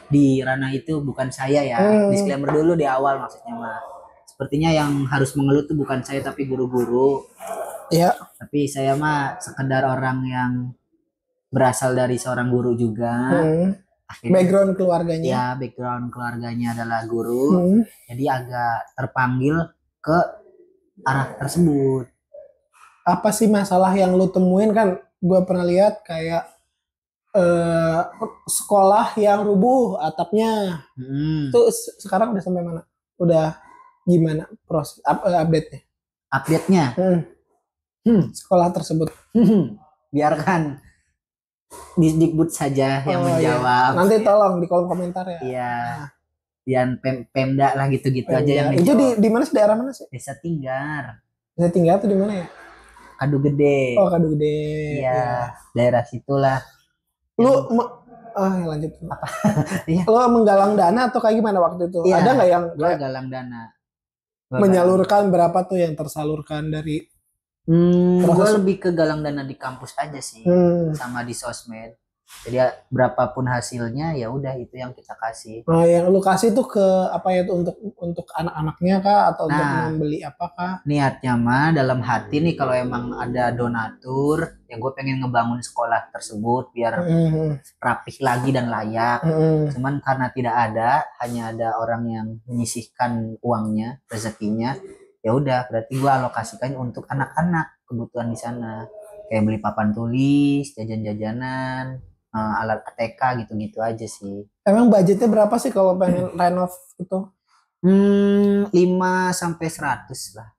di ranah itu bukan saya ya. Disclaimer dulu di awal maksudnya mah. Sepertinya yang harus mengeluh tuh bukan saya tapi guru-guru. Iya. Tapi saya mah sekedar orang yang berasal dari seorang guru juga. Akhirnya, background keluarganya. Ya, background keluarganya adalah guru. Jadi agak terpanggil ke arah tersebut. Apa sih masalah yang lu temuin? Kan gue pernah lihat kayak sekolah yang rubuh atapnya. Itu sekarang udah sampai mana? Udah gimana proses update-nya? Update-nya? Sekolah tersebut. Biarkan Disdikbud saja yang menjawab. Iya. Nanti tolong di kolom komentar ya. Iya. Dan Pemda lah gitu-gitu aja yang itu di mana sih, daerah mana sih? Desa Tinggar. Desa Tinggar tuh di mana ya? Kadu Gede. Oh, Kadu Gede. Iya, daerah situlah. Lu lanjut. Apa? Lu menggalang dana atau kayak gimana waktu itu? Iya, ada nggak yang gua galang dana? Menyalurkan berapa tuh yang tersalurkan dari gue lebih ke galang dana di kampus aja sih, sama di sosmed. Jadi berapapun hasilnya ya udah itu yang kita kasih. Nah, yang lu kasih tuh ke apa ya tuh untuk anak-anaknya kah atau untuk membeli apakah? Niatnya mah dalam hati nih kalau emang ada donatur, ya gue pengen ngebangun sekolah tersebut biar rapih lagi dan layak. Cuman karena tidak ada, hanya ada orang yang menyisihkan uangnya, rezekinya. Ya udah berarti gue alokasikan untuk anak-anak kebutuhan di sana kayak beli papan tulis, jajan-jajanan, alat ATK gitu-gitu aja sih. Emang budgetnya berapa sih kalau pengen renov itu? 5 sampai 100 lah.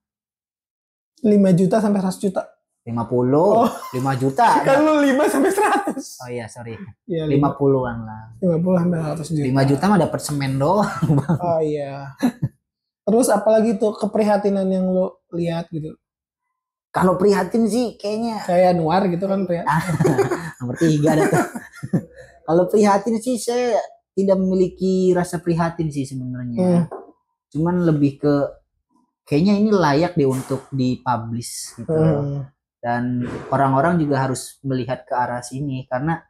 5 juta sampai 100 juta. 50, 5 juta. Kan lu 5 sampai 100. Oh iya, sorry. Ya, 50-an lah. 50 sampai 100 juta. 5 juta mah dapat semen doang, Bang. Oh iya. Terus apalagi tuh keprihatinan yang lo lihat gitu? Kalau prihatin sih kayaknya kayak Anwar gitu kan prihatin. Nomor 3 ada tuh. Kalau prihatin sih saya tidak memiliki rasa prihatin sih sebenarnya. Cuman lebih ke kayaknya ini layak deh untuk dipublish gitu. Dan orang-orang juga harus melihat ke arah sini karena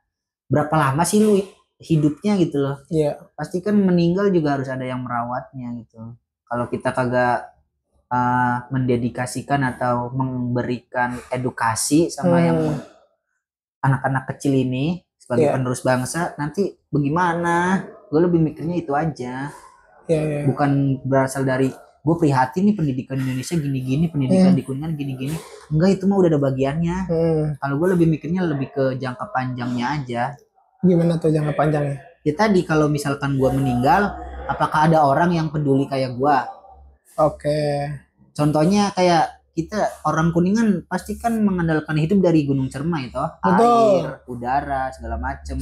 berapa lama sih lu hidupnya gitu loh. Iya. Pasti kan meninggal juga harus ada yang merawatnya gitu. Kalau kita kagak mendedikasikan atau memberikan edukasi sama yang anak-anak kecil ini sebagai penerus bangsa, nanti bagaimana? Gue lebih mikirnya itu aja. Bukan berasal dari gue prihatin nih pendidikan Indonesia gini-gini, pendidikan di Kuningan gini-gini. Enggak, itu mah udah ada bagiannya. Kalau gue lebih mikirnya lebih ke jangka panjangnya aja. Gimana tuh jangka panjangnya? Ya tadi kalau misalkan gue meninggal, apakah ada orang yang peduli kayak gua? Oke. Contohnya kayak kita orang Kuningan pasti kan mengandalkan hidup dari Gunung Cermai toh, air, udara, segala macem.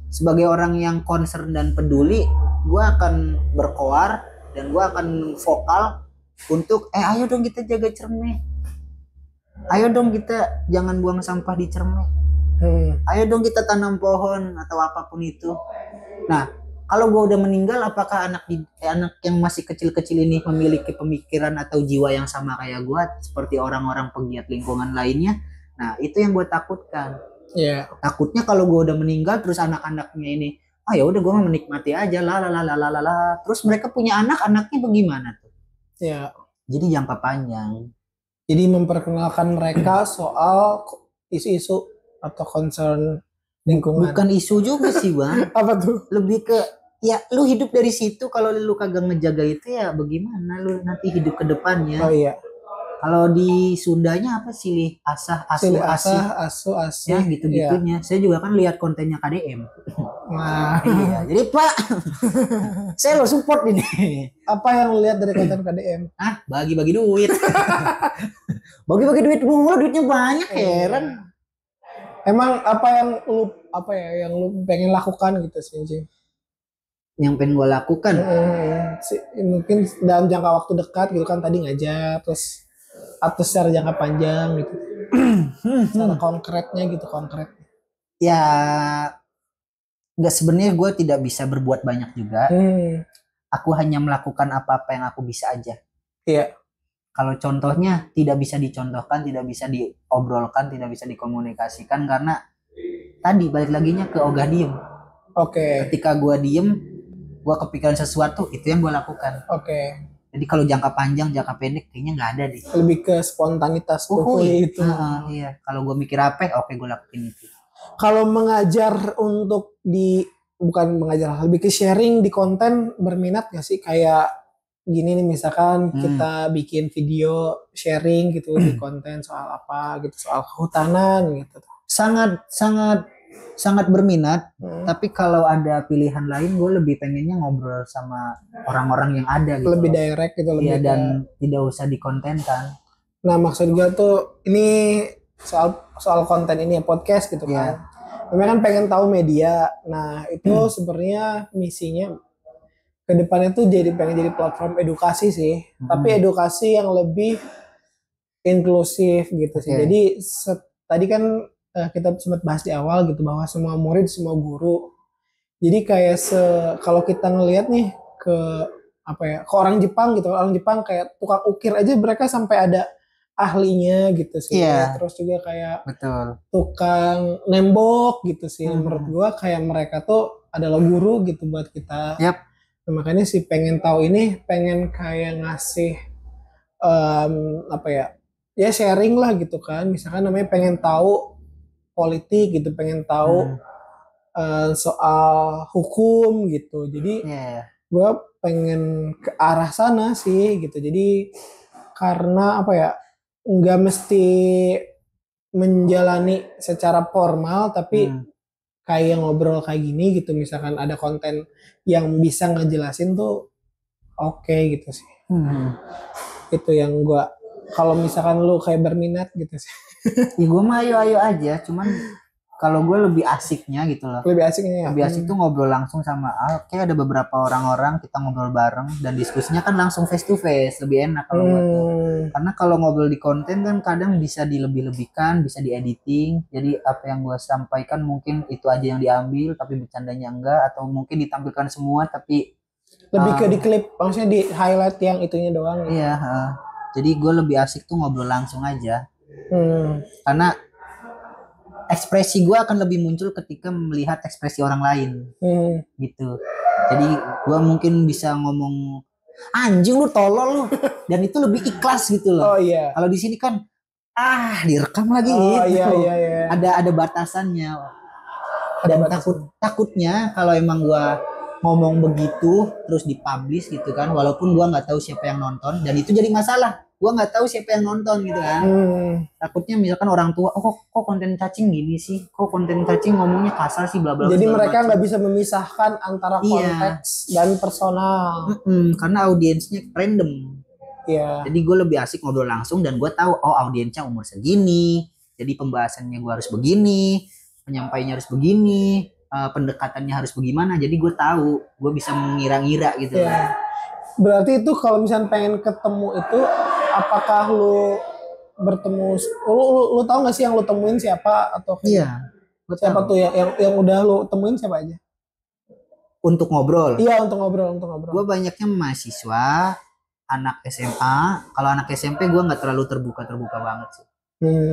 Sebagai orang yang concern dan peduli, gua akan berkoar dan gua akan vokal untuk ayo dong kita jaga Cermai. Ayo dong kita jangan buang sampah di Cermai. Ayo dong kita tanam pohon atau apapun itu. Nah, kalau gue udah meninggal, apakah anak yang masih kecil-kecil ini memiliki pemikiran atau jiwa yang sama kayak gue, seperti orang-orang pegiat lingkungan lainnya? Nah, itu yang gue takutkan. Takutnya kalau gue udah meninggal, terus anak-anaknya ini, ya udah gue mau menikmati aja, terus mereka punya anak-anaknya bagaimana tuh? Jadi jangka panjang. Jadi memperkenalkan mereka soal isu-isu atau concern lingkungan. Bukan isu juga sih Bang. Apa tuh? Lebih ke ya lu hidup dari situ, kalau lu kagak ngejaga itu ya bagaimana lu nanti hidup ke depannya. Oh iya. Kalau di Sundanya apa sih? Asah, asuh, ya gitu-gitunya. Saya juga kan lihat kontennya KDM. Nah, iya. Jadi Pak, saya lo support ini. Apa yang lu lihat dari konten KDM? Bagi-bagi duit. Bagi-bagi duit mulu, duitnya banyak, heran. Emang apa yang lu pengen lakukan gitu sih? Yang pengen gue lakukan? Mungkin dalam jangka waktu dekat gitu kan, tadi ngajar terus atau secara jangka panjang gitu. Secara konkretnya gitu, konkret. Ya nggak, sebenarnya gue tidak bisa berbuat banyak juga. Aku hanya melakukan apa-apa yang aku bisa aja. Iya. kalau contohnya tidak bisa dicontohkan, tidak bisa diobrolkan, tidak bisa dikomunikasikan karena tadi balik laginya ke ogah diem. Oke. Ketika gue diem, gue kepikiran sesuatu, itu yang gue lakukan. Oke. Jadi kalau jangka panjang, jangka pendek kayaknya nggak ada deh. Lebih ke spontanitas itu. Iya. Kalau gue mikir apa, oke gue lakuin itu. Kalau mengajar untuk bukan mengajar, lebih ke sharing di konten, berminat nggak sih? Kayak gini nih, misalkan kita bikin video sharing gitu di konten soal apa gitu, soal kehutanan gitu. Sangat berminat, tapi kalau ada pilihan lain gue lebih pengennya ngobrol sama orang-orang yang ada gitu. Lebih direct gitu, lebih dan tidak usah dikontenkan. Nah, maksud gue tuh ini soal konten ini ya, podcast gitu kan. Memang kan pengen tahu media. Nah, itu sebenarnya misinya ke depannya tuh pengen jadi platform edukasi sih. Tapi edukasi yang lebih inklusif gitu sih. Jadi tadi kan kita sempat bahas di awal gitu bahwa semua murid, semua guru. Jadi kayak kalau kita ngelihat nih ke orang Jepang gitu, orang Jepang kayak tukang ukir aja mereka sampai ada ahlinya gitu sih. Terus juga kayak tukang nembok gitu sih. Menurut gua kayak mereka tuh adalah guru gitu buat kita. Nah, makanya sih pengen tahu ini, pengen kayak ngasih ya sharing lah gitu kan. Misalkan namanya pengen tahu politik gitu, pengen tahu soal hukum gitu. Jadi gue pengen ke arah sana sih gitu. Jadi karena nggak mesti menjalani secara formal, tapi kayak ngobrol kayak gini gitu. Misalkan ada konten yang bisa ngejelasin tuh oke gitu sih. Itu yang gue, kalau misalkan lu kayak berminat gitu sih. Ya gue mah ayo aja, cuman kalau gue lebih asiknya gitu loh. Lebih asiknya ya. Lebih asik tuh ngobrol langsung sama kayak ada beberapa orang-orang, kita ngobrol bareng dan diskusinya kan langsung face to face, lebih enak kalau buat tuh. Karena kalau ngobrol di konten kan kadang bisa dilebih-lebihkan, bisa diediting. Jadi apa yang gue sampaikan mungkin itu aja yang diambil, tapi bercandanya enggak, atau mungkin ditampilkan semua tapi lebih ke di klip, maksudnya di highlight yang itunya doang. Iya. Jadi gue lebih asik tuh ngobrol langsung aja. Karena ekspresi gue akan lebih muncul ketika melihat ekspresi orang lain gitu. Jadi gue mungkin bisa ngomong anjing lu tolol lu dan itu lebih ikhlas gitu loh. Kalau di sini kan direkam lagi gitu. Iya. Ada batasannya. Dan takutnya kalau emang gue ngomong begitu terus dipublish gitu kan, walaupun gue nggak tahu siapa yang nonton dan itu jadi masalah. Gue nggak tahu siapa yang nonton gitu kan. Takutnya misalkan orang tua, kok konten cacing gini sih, kok konten cacing ngomongnya kasar sih, bla bla. Jadi mereka nggak bisa memisahkan antara konteks dan personal. Karena audiensnya random. Jadi gue lebih asik ngobrol langsung dan gue tahu audiensnya umur segini, jadi pembahasannya gue harus begini, penyampaiannya harus begini, pendekatannya harus bagaimana. Jadi gue tahu, gue bisa mengira-ngira gitu. Berarti itu kalau misalnya pengen ketemu itu, apakah lu bertemu, lu tahu nggak sih yang lu temuin siapa atau siapa tahu. Tuh yang udah lu temuin siapa aja untuk ngobrol? Untuk ngobrol. Gue banyaknya mahasiswa, anak SMA. Kalau anak SMP gue nggak terlalu terbuka banget sih.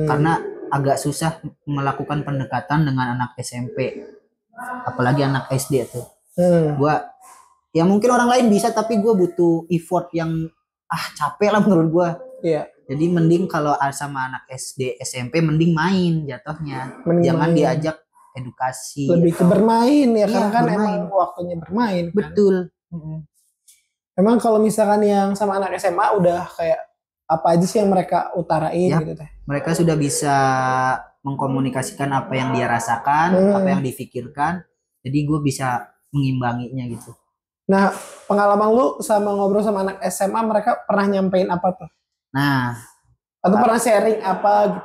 Karena agak susah melakukan pendekatan dengan anak SMP, apalagi anak SD tuh. Gue ya mungkin orang lain bisa, tapi gue butuh effort yang capek lah menurut gue. Jadi mending kalau sama anak SD SMP mending main jatuhnya, jangan diajak edukasi. Lebih ke bermain ya, karena kan emang waktunya bermain. Betul. Emang kalau misalkan yang sama anak SMA udah kayak apa aja sih yang mereka utarain gitu teh? Mereka sudah bisa mengkomunikasikan apa yang dia rasakan, apa yang difikirkan. Jadi gue bisa mengimbanginya gitu. Nah, pengalaman lu sama ngobrol sama anak SMA, mereka pernah nyampein apa tuh? Nah, atau pernah sharing apa gitu?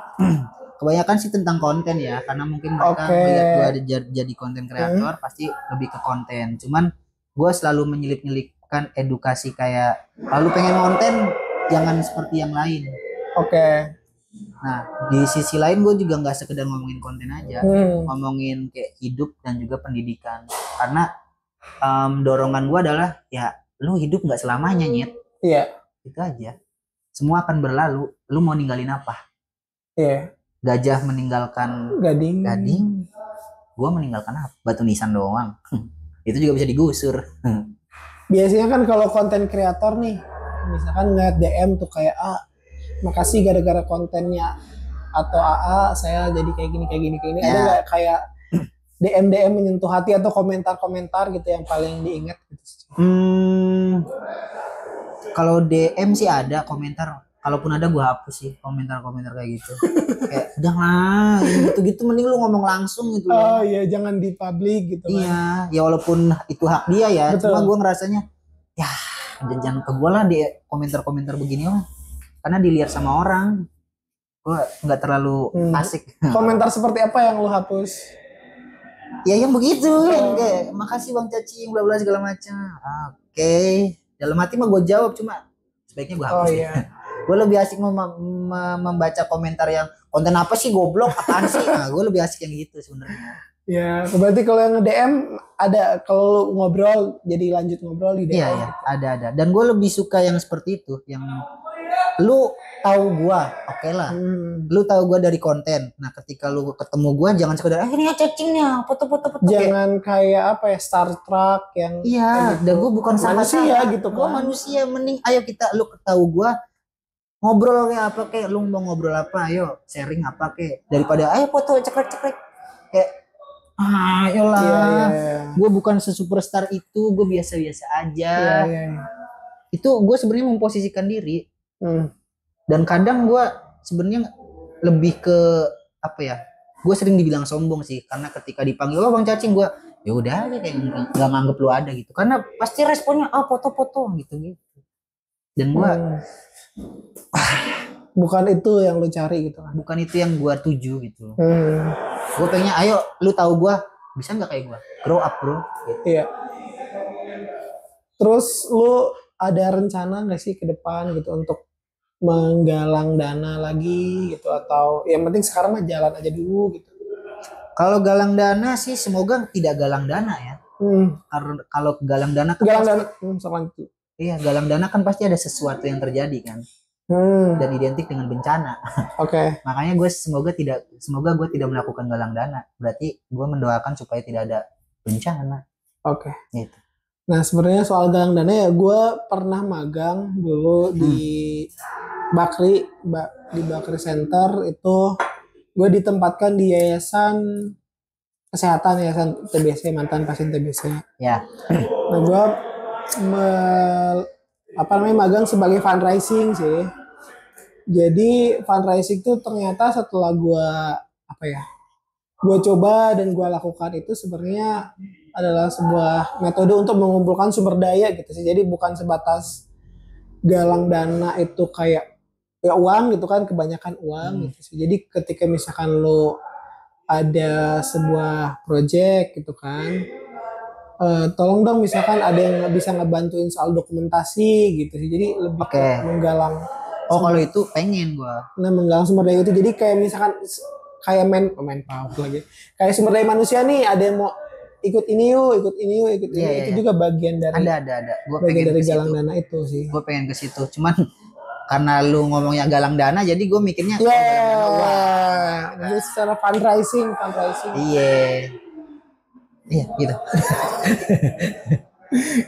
Kebanyakan sih tentang konten ya, karena mungkin mereka melihat gue jadi konten kreator, pasti lebih ke konten. Cuman gue selalu menyelip-nyelipkan edukasi kayak, kalau lu pengen konten jangan seperti yang lain. Nah, di sisi lain gue juga nggak sekedar ngomongin konten aja, ngomongin kayak hidup dan juga pendidikan. Karena dorongan gue adalah ya lu hidup nggak selamanya, Nyet. Itu aja. semua akan berlalu. Lu mau ninggalin apa? Iya. Gajah meninggalkan gading. Gua meninggalkan apa? Batu nisan doang. Itu juga bisa digusur. Biasanya kan kalau konten kreator nih, misalkan ngeliat DM tuh kayak makasih gara-gara kontennya atau saya jadi kayak gini. Ya. Ada nggak kayak DM menyentuh hati atau komentar-komentar gitu yang paling diingat gitu? Kalau DM sih ada komentar. Kalaupun ada gue hapus sih komentar-komentar kayak gitu. Kayak jangan gitu-gitu, mending lu ngomong langsung gitu. Oh iya, jangan di publik gitu. Iya, ya walaupun itu hak dia ya. Betul. Cuma gue ngerasanya ya jangan ke gue lah di komentar-komentar begini lah. Karena dilihat sama orang. Gue nggak terlalu asik. Komentar seperti apa yang lu hapus? Ya yang begitu, yang kayak makasih Bang Cacing bla bla segala macam. Oke. Dalam hati mah gue jawab, cuma sebaiknya gue hapus. Oh iya. Gue lebih asik membaca komentar yang konten apa sih goblok, apaan sih? Nah, gue lebih asik yang gitu sebenarnya. Ya, berarti kalau yang nge-DM ada, kalau lu ngobrol jadi lanjut ngobrol di DM. Iya, ada. Dan gue lebih suka yang seperti itu, yang lu tahu gua, oke lah. Lu tahu gua dari konten. Nah, ketika lu ketemu gua jangan sekedar ini ya cacingnya, foto-foto. Jangan kayak apa ya, Star Trek yang iya, dan gua bukan manusia gitu kan. Gua manusia, mending ayo lu tahu gua ngobrol kayak apa, kayak lu mau ngobrol apa, ayo sharing apa kayak, daripada ayo foto cekrek kayak ayolah. Iya. Gua bukan superstar itu, gua biasa-biasa aja. Iya. Itu gua sebenarnya memposisikan diri. Dan kadang gue sebenarnya lebih ke apa ya, gue sering dibilang sombong sih, karena ketika dipanggil Bang Cacing, gue ya udah aja kayak nggak nganggep lu ada gitu, karena pasti responnya foto-foto gitu. Dan gue bukan itu yang lu cari gitu kan, bukan itu yang gue tuju gitu. Gue pengennya ayo lu tahu gue bisa nggak kayak gue, grow up bro gitu. Iya. Terus lu ada rencana nggak sih ke depan gitu untuk menggalang dana lagi gitu, atau yang penting sekarang mah jalan aja dulu gitu? Kalau galang dana sih semoga tidak galang dana ya. Karena kalau galang dana kan iya, galang dana kan pasti ada sesuatu yang terjadi kan. Dan identik dengan bencana. Oke. Makanya semoga gue tidak melakukan galang dana. Berarti gue mendoakan supaya tidak ada bencana. Oke. Gitu. Nah sebenarnya soal galang dana ya, gue pernah magang dulu di Bakri Center itu. Gue ditempatkan di yayasan kesehatan, yayasan TBC, mantan pasien TBC. Ya. Nah gue magang sebagai fundraising sih. Jadi fundraising itu ternyata setelah gue coba dan gue lakukan itu sebenarnya adalah sebuah metode untuk mengumpulkan sumber daya gitu sih. Jadi bukan sebatas galang dana itu kayak ya uang gitu kan, kebanyakan uang gitu sih. Jadi ketika misalkan lo ada sebuah project gitu kan, tolong dong misalkan ada yang bisa ngebantuin soal dokumentasi gitu sih. Jadi lebih menggalang. Oh kalau itu pengen gue. Nah menggalang sumber daya itu, jadi kayak misalkan kayak manpower lagi, kayak sumber daya manusia nih, ada yang mau ikut ini yuk. Itu juga bagian dari ada. Gue pengen dari galang dana itu sih. Gue pengen ke situ, cuman karena lu ngomongnya galang dana, jadi gue mikirnya maksudnya secara fundraising. Iya gitu.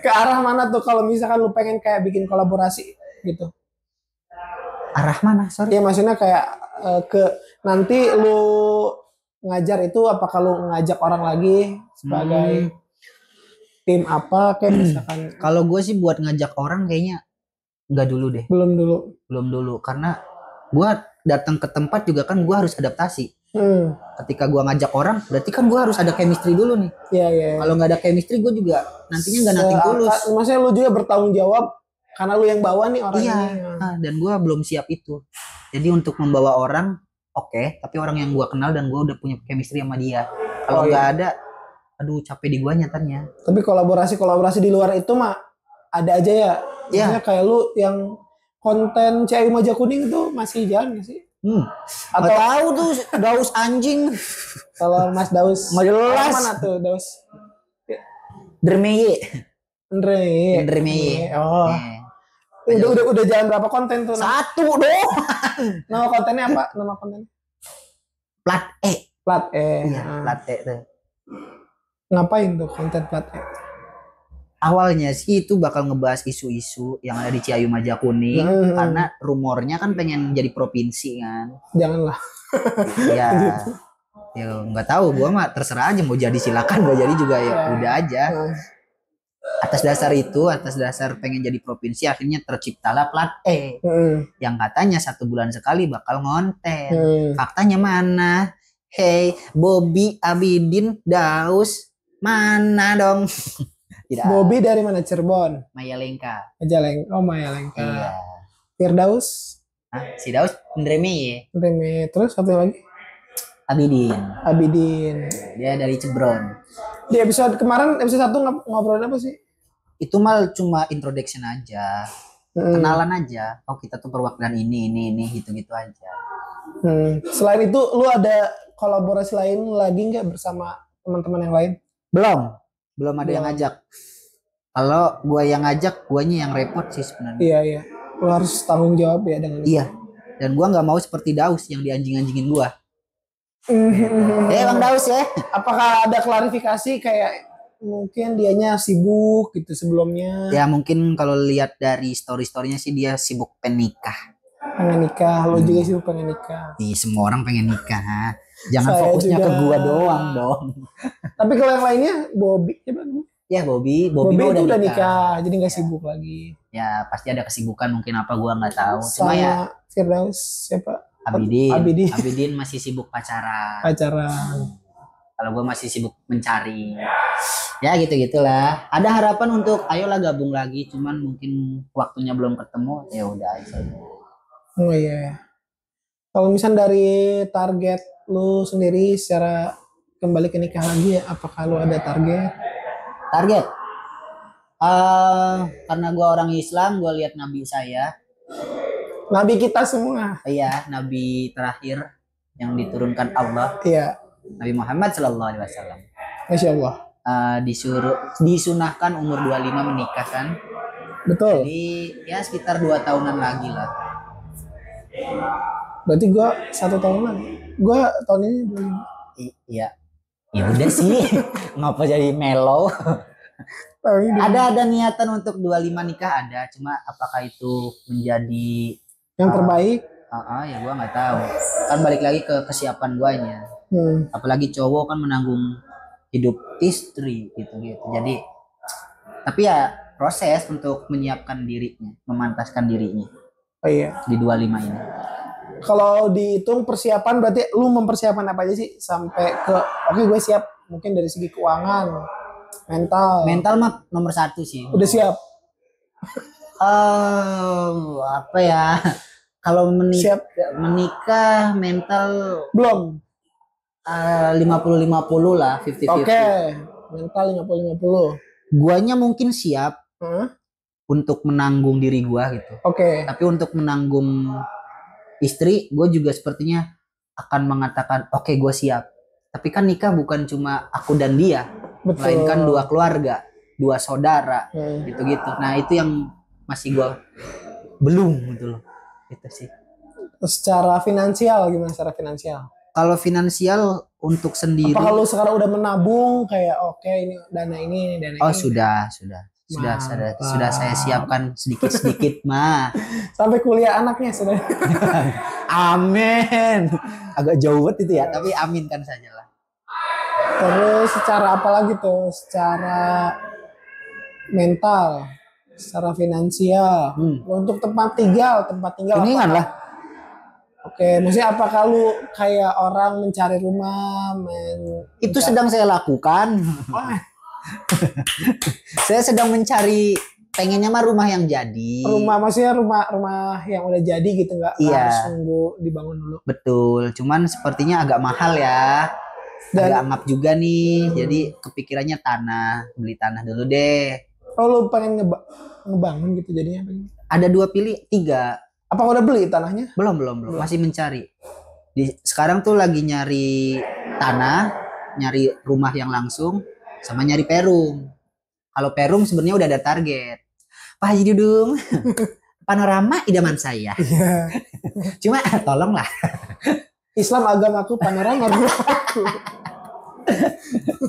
Ke arah mana tuh kalau misalkan lu pengen kayak bikin kolaborasi gitu? Arah mana? Sorry. Ya maksudnya kayak ke nanti lu ngajar itu, apakah lu ngajak orang lagi sebagai tim apa kayak misalkan? Kalau gue sih buat ngajak orang kayaknya nggak dulu deh. Belum dulu karena gue datang ke tempat juga kan gue harus adaptasi. Ketika gue ngajak orang berarti kan gue harus ada chemistry dulu nih. Iya. Kalau nggak ada chemistry gue juga nantinya nggak nating tulus. Maksudnya lu juga bertanggung jawab karena lu yang bawa nih orangnya. Iya. Dan gue belum siap itu. Jadi untuk membawa orang tapi orang yang gue kenal dan gue udah punya chemistry sama dia. Kalau nggak ada, aduh capek di gue nyatanya. Tapi kolaborasi di luar itu mah ada aja ya. Misalnya kayak lu yang konten CI Maja Kuning itu masih jalan gak sih? Atau tahu tuh Daus anjing. Kalau Mas Daus jelas. Mana tuh Daus? Andre. Oh. Udah jalan berapa konten tuh? Satu dong. Nama kontennya apa? Nama konten? Plat E. Plat E. Iya, Plat E tuh. Ngapain tuh konten Plat E? Awalnya sih itu bakal ngebahas isu-isu yang ada di Ciayu Majakuning karena rumornya kan pengen jadi provinsi kan. Janganlah. Ya, ya nggak tahu, gua mah terserah aja, mau jadi silakan, mau jadi juga ya udah aja. Atas dasar pengen jadi provinsi, akhirnya terciptalah Plat E yang katanya 1 bulan sekali bakal ngonten. Faktanya mana? Hey, Bobby, Abidin, Daus, mana dong? Tidak. Bobby dari mana? Cirebon. Majalengka. Majalengka. Iya. Firdaus. Si Daus Ndreme. Terus satu lagi? Abidin. Dia dari Cebron. Di episode kemarin, episode 1 ngobrolin apa sih? Itu mal cuma introduction aja. Kenalan aja. Oh, kita tuh perwakilan ini gitu-gitu aja. Selain itu lu ada kolaborasi lain lagi nggak bersama teman-teman yang lain? Belum ada yang ngajak. Kalau gua yang ngajak, guanya yang repot sih sebenarnya. Iya. Lu harus tanggung jawab ya dengan itu. Iya. Dan gua nggak mau seperti Daus yang dianjing-anjingin gua. Bang Daus ya. Apakah ada klarifikasi kayak mungkin dianya sibuk gitu sebelumnya? Ya mungkin kalau lihat dari story-storynya sih dia sibuk pengen nikah. Lo juga sibuk pengen nikah. Semua orang pengen nikah. Jangan Saya fokusnya juga. ke gua doang dong. Tapi kalau yang lainnya Bobby, Ya Bobby itu udah nikah, jadi nggak sibuk lagi. Ya pasti ada kesibukan mungkin apa gua nggak tahu. Sama Cuma ya Firdaus siapa? Abidin masih sibuk pacaran. Kalau gua masih sibuk mencari. Ya gitu-gitulah. Ada harapan untuk ayolah gabung lagi, cuman mungkin waktunya belum ketemu. Ya udah aja. Oh iya. Kalau misalnya dari target lu sendiri secara kembali ke nikah lagi, apakah lu ada target? Karena gue orang Islam, gue lihat nabi saya. Nabi kita semua. Iya, nabi terakhir yang diturunkan Allah. Iya. Nabi Muhammad Sallallahu Alaihi Wasallam. Masya Allah. Disunahkan umur 25 menikah kan. Betul. Jadi ya sekitar 2 tahunan lagi lah. Berarti gue 1 tahun lagi. Gue tahun ini 25. Iya. Ya udah sih. Ngapa jadi mellow? Ada niatan untuk 25 nikah ada, cuma apakah itu menjadi yang terbaik? Ya gua nggak tahu. Kan balik lagi ke kesiapan guanya. Apalagi cowok kan menanggung hidup istri gitu-gitu. Jadi tapi ya proses untuk menyiapkan dirinya, memantaskan dirinya. Oh iya. Di 25 ini. Kalau dihitung persiapan berarti lu mempersiapkan apa aja sih sampai ke oke gue siap mungkin dari segi keuangan, mental mah nomor 1 sih. Udah siap. Apa ya? Kalau menikah mental belum. 50-50 lah, 50-50. Oke. Mental 50-50. Guanya mungkin siap untuk menanggung diri gua gitu. Oke. Tapi untuk menanggung istri, gue juga sepertinya akan mengatakan oke, gue siap. Tapi kan nikah bukan cuma aku dan dia, melainkan 2 keluarga, 2 saudara, gitu-gitu. Nah itu yang masih gue belum gitu loh. Itu sih. Secara finansial gimana? Secara finansial? Kalau finansial untuk sendiri. Apa kalau sekarang udah menabung kayak oke ini dana ini. Oh sudah saya siapkan sedikit mah. Sampai kuliah anaknya sudah. Amin. Agak jauh banget itu ya, tapi aminkan saja lah. Terus secara apa lagi tuh? Secara mental, secara finansial, untuk tempat tinggal Kuningan lah. Oke, maksudnya apakah lu kayak orang mencari rumah, Itu sedang saya lakukan. Saya sedang mencari, pengennya mah rumah yang jadi. Maksudnya rumah yang udah jadi gitu, nggak harus nunggu dibangun dulu. Betul, cuman sepertinya agak mahal ya. Agak angap juga nih, jadi kepikirannya beli tanah dulu deh. Oh lu pengen ngebangun gitu jadinya? Ada 2 pilih, 3. Apa udah beli tanahnya? Belum. Masih mencari. Sekarang tuh lagi nyari tanah, nyari rumah yang langsung, sama nyari perum. Kalau perum sebenarnya udah ada target. Pak Haji Dudung, panorama idaman saya. Iya. Cuma tolonglah. Islam agamaku, panorama rumahku.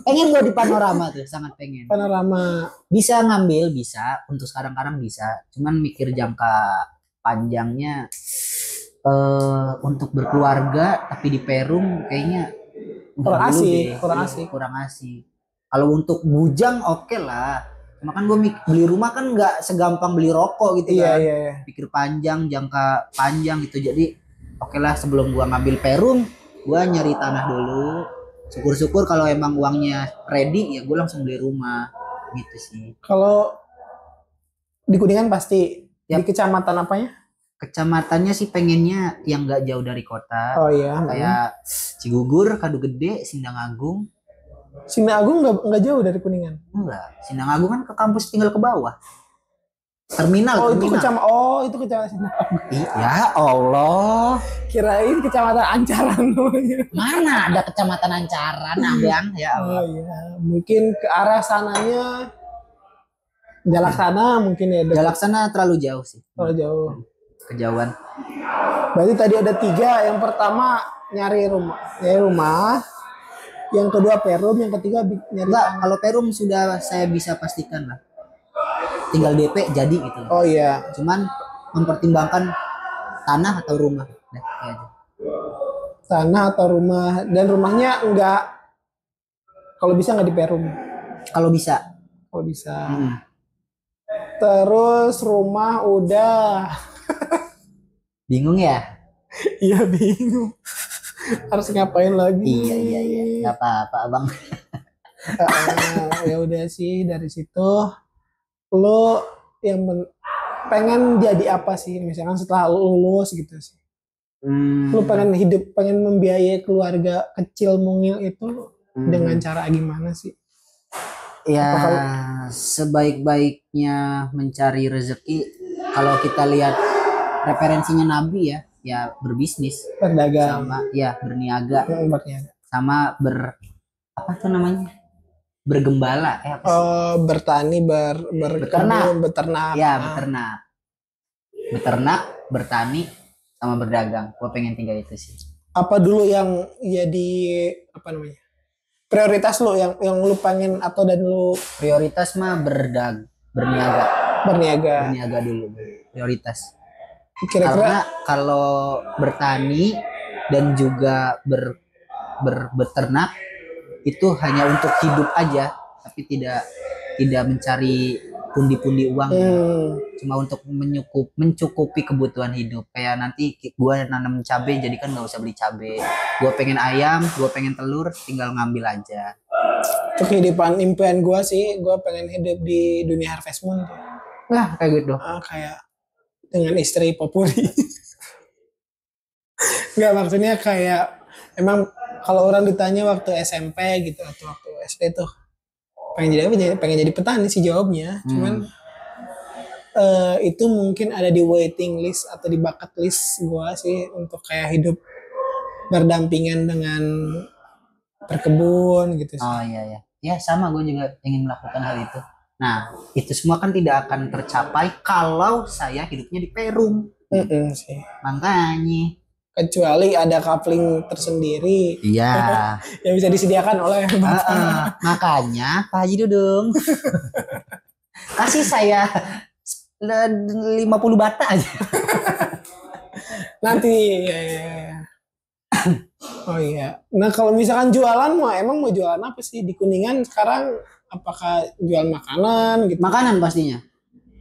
Pengen gue di panorama tuh, sangat pengen. Panorama. Bisa ngambil, bisa. Untuk sekarang-kadang bisa. Cuman mikir jangka panjangnya untuk berkeluarga tapi di Perum kayaknya Kurang dulu asik, deh. kurang Iya, asik. kurang asik. Kalau untuk bujang oke lah. Cuma kan gue beli rumah kan nggak segampang beli rokok gitu Iya, kan. iya, iya. Pikir panjang, jangka panjang gitu. Jadi oke lah sebelum gue ngambil Perum, gue nyari tanah dulu. Syukur-syukur kalau emang uangnya ready ya gue langsung beli rumah gitu sih. Kalau di Kuningan pasti. Yap. Di kecamatan apanya? Kecamatannya sih pengennya yang nggak jauh dari kota. Oh iya. Kayak Cigugur, Kadu Gede, Sindang Agung. Sindang Agung nggak jauh dari Kuningan. Enggak, Sindang Agung kan ke kampus tinggal ke bawah. Terminal. Oh itu terminal. kecamatan Sindang Agung. Ya Allah. Kirain kecamatan Ancaran namanya. Mana ada kecamatan Ancaran, Abang? Ya Allah. Oh iya, mungkin ke arah sananya Jalaksana mungkin ya. Jalaksana terlalu jauh sih. Terlalu jauh. Kejauhan. Berarti tadi ada 3. Yang pertama nyari rumah. Yang kedua Perum, yang ketiga nyari. Enggak, kalau Perum sudah saya bisa pastikan lah. Tinggal DP jadi gitu. Oh iya. Cuman mempertimbangkan tanah atau rumah. Nah, kayak aja. Tanah atau rumah, dan rumahnya enggak, kalau bisa nggak di Perum. Kalau bisa. Kalau bisa. Terus rumah udah. Bingung ya? Iya bingung. Harus ngapain lagi? Iya. Nggak apa-apa, Abang. Ya udah sih dari situ. Lo yang pengen jadi apa sih? Misalkan setelah lulus gitu sih. Lo pengen membiayai keluarga kecil mungil itu dengan cara gimana sih? Ya sebaik-baiknya mencari rezeki. Kalau kita lihat referensinya Nabi ya berbisnis, berdagang, sama ya berniaga, berniaga, sama apa tuh namanya, bergembala, apa sih? Bertani, beternak. Ya beternak, bertani, sama berdagang. Gue pengen tinggal itu sih. Apa dulu yang jadi apa namanya? Prioritas lo yang lu pengen atau dan lu prioritas mah berniaga dulu prioritas. Kira-kira karena kalau bertani dan juga beternak itu hanya untuk hidup aja, tapi tidak mencari pundi-pundi uang. Cuma untuk mencukupi kebutuhan hidup. Kayak nanti gue nanam cabai, jadi kan nggak usah beli cabai. Gue pengen ayam, gue pengen telur, tinggal ngambil aja. Itu kehidupan impian gue sih. Gue pengen hidup di dunia Harvest Moon. Nah kayak gitu. Kayak dengan istri Popuri. Nggak, maksudnya kayak emang kalau orang ditanya waktu SMP gitu atau waktu SD tuh pengen jadi petani sih jawabnya. Cuman itu mungkin ada di waiting list atau di bucket list gue sih untuk kayak hidup berdampingan dengan berkebun gitu sih. Oh iya. Ya sama, gue juga ingin melakukan hal itu. Nah itu semua kan tidak akan tercapai kalau saya hidupnya di Perum. Sih. Makanya. Kecuali ada coupling tersendiri. Iya. Yang bisa disediakan oleh Bapak. Makanya Pak Haji Dudung kasih saya 50 bata aja. Nanti ya. Oh iya. Nah kalau misalkan jualan emang mau jualan apa sih di Kuningan sekarang? Apakah jual makanan gitu? Makanan pastinya.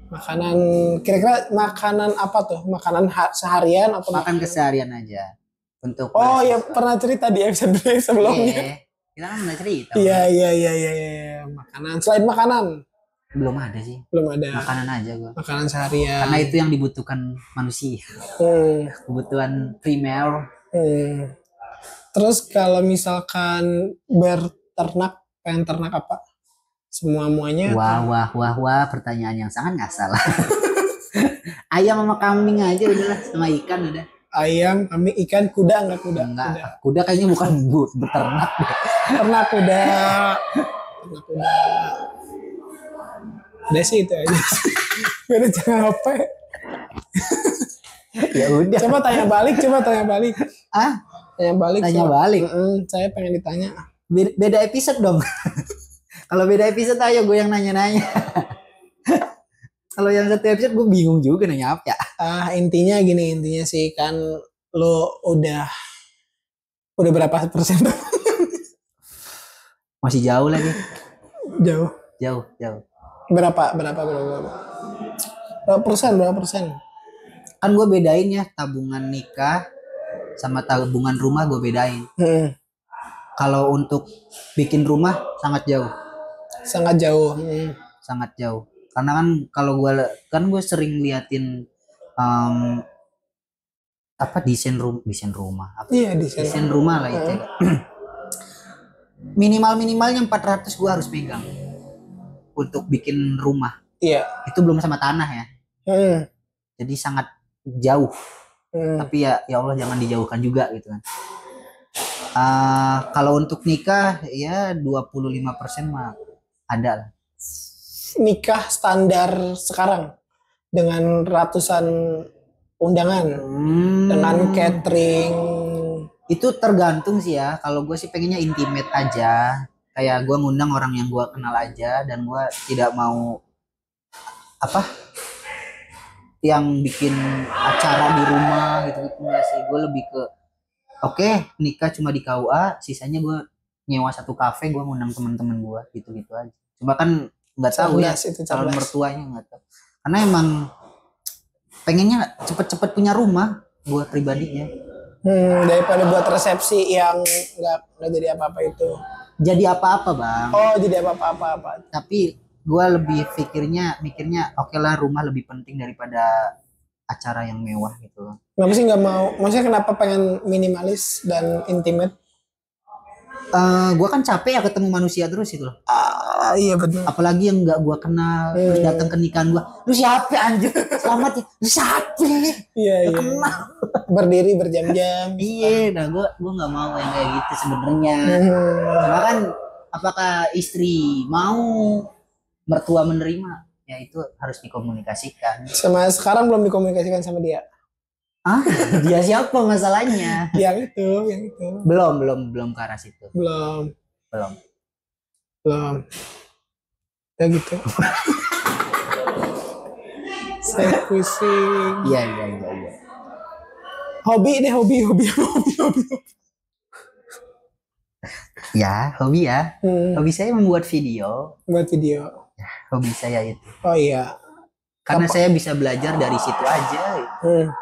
Makanan, kira-kira makanan apa tuh? Makanan seharian atau makan keseharian aja untuk ya pernah cerita di episode sebelumnya. Kita kan pernah cerita. Iya. Makanan, selain makanan belum ada sih. Belum ada. Makanan aja gua. Makanan seharian. Karena itu yang dibutuhkan manusia. Kebutuhan primer. Terus kalau misalkan berternak, pengen ternak apa? Semuanya. Wah, pertanyaan yang sangat nggak salah. Ayam sama kambing aja udahlah, sama ikan udah. Ayam, kambing, ikan, kuda enggak kuda? Kuda kayaknya bukan beternak. Ternak kuda. Udah sih itu aja. Gak ada cara apa. Ya udah. Coba tanya balik. Ah, Tanya balik. tanya coba. balik. Saya pengen ditanya. Beda episode dong. Kalau beda episode ayo gue yang nanya-nanya. Kalau yang satu episode gue bingung juga nanya apa ya. Intinya sih kan lo udah berapa persen? Masih jauh lagi. Jauh. Berapa persen? Kan gue bedain ya tabungan nikah sama tabungan rumah gue bedain. Kalau untuk bikin rumah sangat jauh. Sangat jauh. Karena kan kalau gue sering liatin desain rumah. Desain rumah lah itu. Minimalnya 400 gue harus pegang untuk bikin rumah. Iya. Itu belum sama tanah ya. Jadi sangat jauh. Tapi ya Allah jangan dijauhkan juga gitu kan. Kalau untuk nikah ya 25% mah ada lah. Nikah standar sekarang dengan ratusan undangan dengan catering. Itu tergantung sih ya. Kalau gue sih pengennya intimate aja. Kayak gue ngundang orang yang gue kenal aja dan gue tidak mau yang bikin acara di rumah gitu enggak sih. Gue lebih ke nikah cuma di KUA, sisanya gue nyewa satu kafe, gue ngundang teman-teman gue gitu aja. Cuma kan nggak tahu ya calon mertuanya nggak tahu. Karena emang pengennya cepet-cepet punya rumah gue pribadinya. Daripada buat resepsi yang nggak jadi apa-apa itu. Jadi apa-apa bang. Jadi apa-apa. Tapi gue lebih mikirnya oke lah rumah lebih penting daripada acara yang mewah gitu. Kenapa sih nggak mau? Maksudnya kenapa pengen minimalis dan intimate? Gue kan capek ya ketemu manusia terus itu loh. Iya betul. Apalagi yang nggak gue kenal terus datang ke nikahan gue, lu siapa anjir? Selamat ya, lu siapa? Iya. Kenal. Berdiri berjam-jam. Iya, nah gue nggak mau yang kayak gitu sebenarnya. Cuma kan apakah istri mau mertua menerima? Ya itu harus dikomunikasikan. Sama sekarang belum dikomunikasikan sama dia. Dia siapa masalahnya? Yang itu. Belum ke arah situ. Belum. Ya gitu. Saya pusing. Iya. Hobi. Ya, hobi ya. Hobi saya membuat video. Ya, hobi saya itu. Oh iya. Karena saya bisa belajar dari situ aja.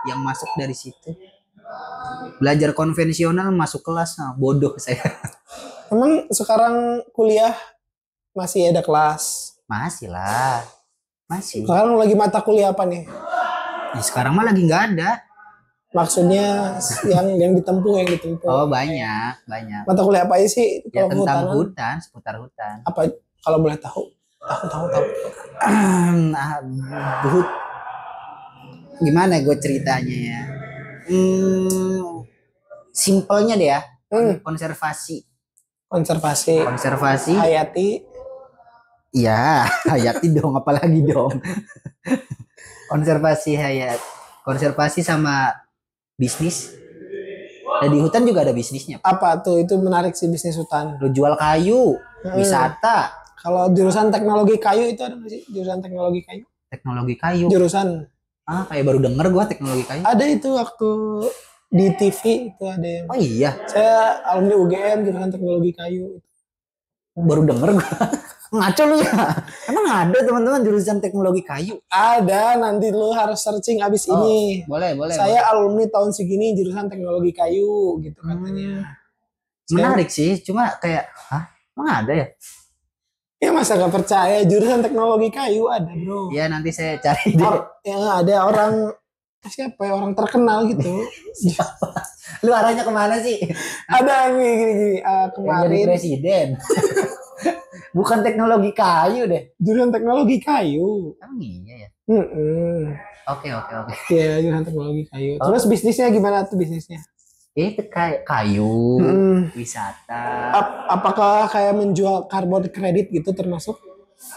Yang masuk dari situ. Belajar konvensional masuk kelas, bodoh saya. Emang sekarang kuliah masih ada kelas? Masih lah. Masih. Sekarang lagi mata kuliah apa nih? Sekarang mah lagi nggak ada. Maksudnya yang ditempuh. Oh banyak. Mata kuliah apa aja sih? Ya tentang hutan, seputar hutan. Apa kalau boleh tahu? Tahu. Gimana gue ceritanya ya? Simpelnya deh ya. Konservasi. Hayati. Iya, hayati dong, apalagi dong. Konservasi sama bisnis. Dan di hutan juga ada bisnisnya. Apa tuh? Itu menarik sih bisnis hutan. Lu jual kayu, wisata. Kalau jurusan teknologi kayu itu ada nggak sih? Jurusan teknologi kayu? Teknologi kayu. Jurusan. Kayak baru denger gua teknologi kayu. Ada itu waktu di TV itu ada yang. Oh iya. Saya alumni UGM jurusan teknologi kayu. Baru denger gua. Ngaco lu ya. Emang ada teman-teman jurusan teknologi kayu? Ada, nanti lu harus searching abis ini. Boleh. Saya alumni tahun segini jurusan teknologi kayu gitu katanya. Menarik sih, cuma kayak, emang ada ya? Ya masa gak percaya, jurusan teknologi kayu ada bro. Ya nanti saya cari deh. Ada orang, siapa ya, orang terkenal gitu. Siapa? Lu arahnya kemana sih? Ada gini, kemarin. Jadi presiden. Bukan teknologi kayu deh. Jurusan teknologi kayu. Emang iya ya? Oke. Iya, jurusan teknologi kayu. Terus bisnisnya gimana tuh bisnisnya? Itu kayak kayu, wisata. Apakah kayak menjual carbon credit gitu termasuk?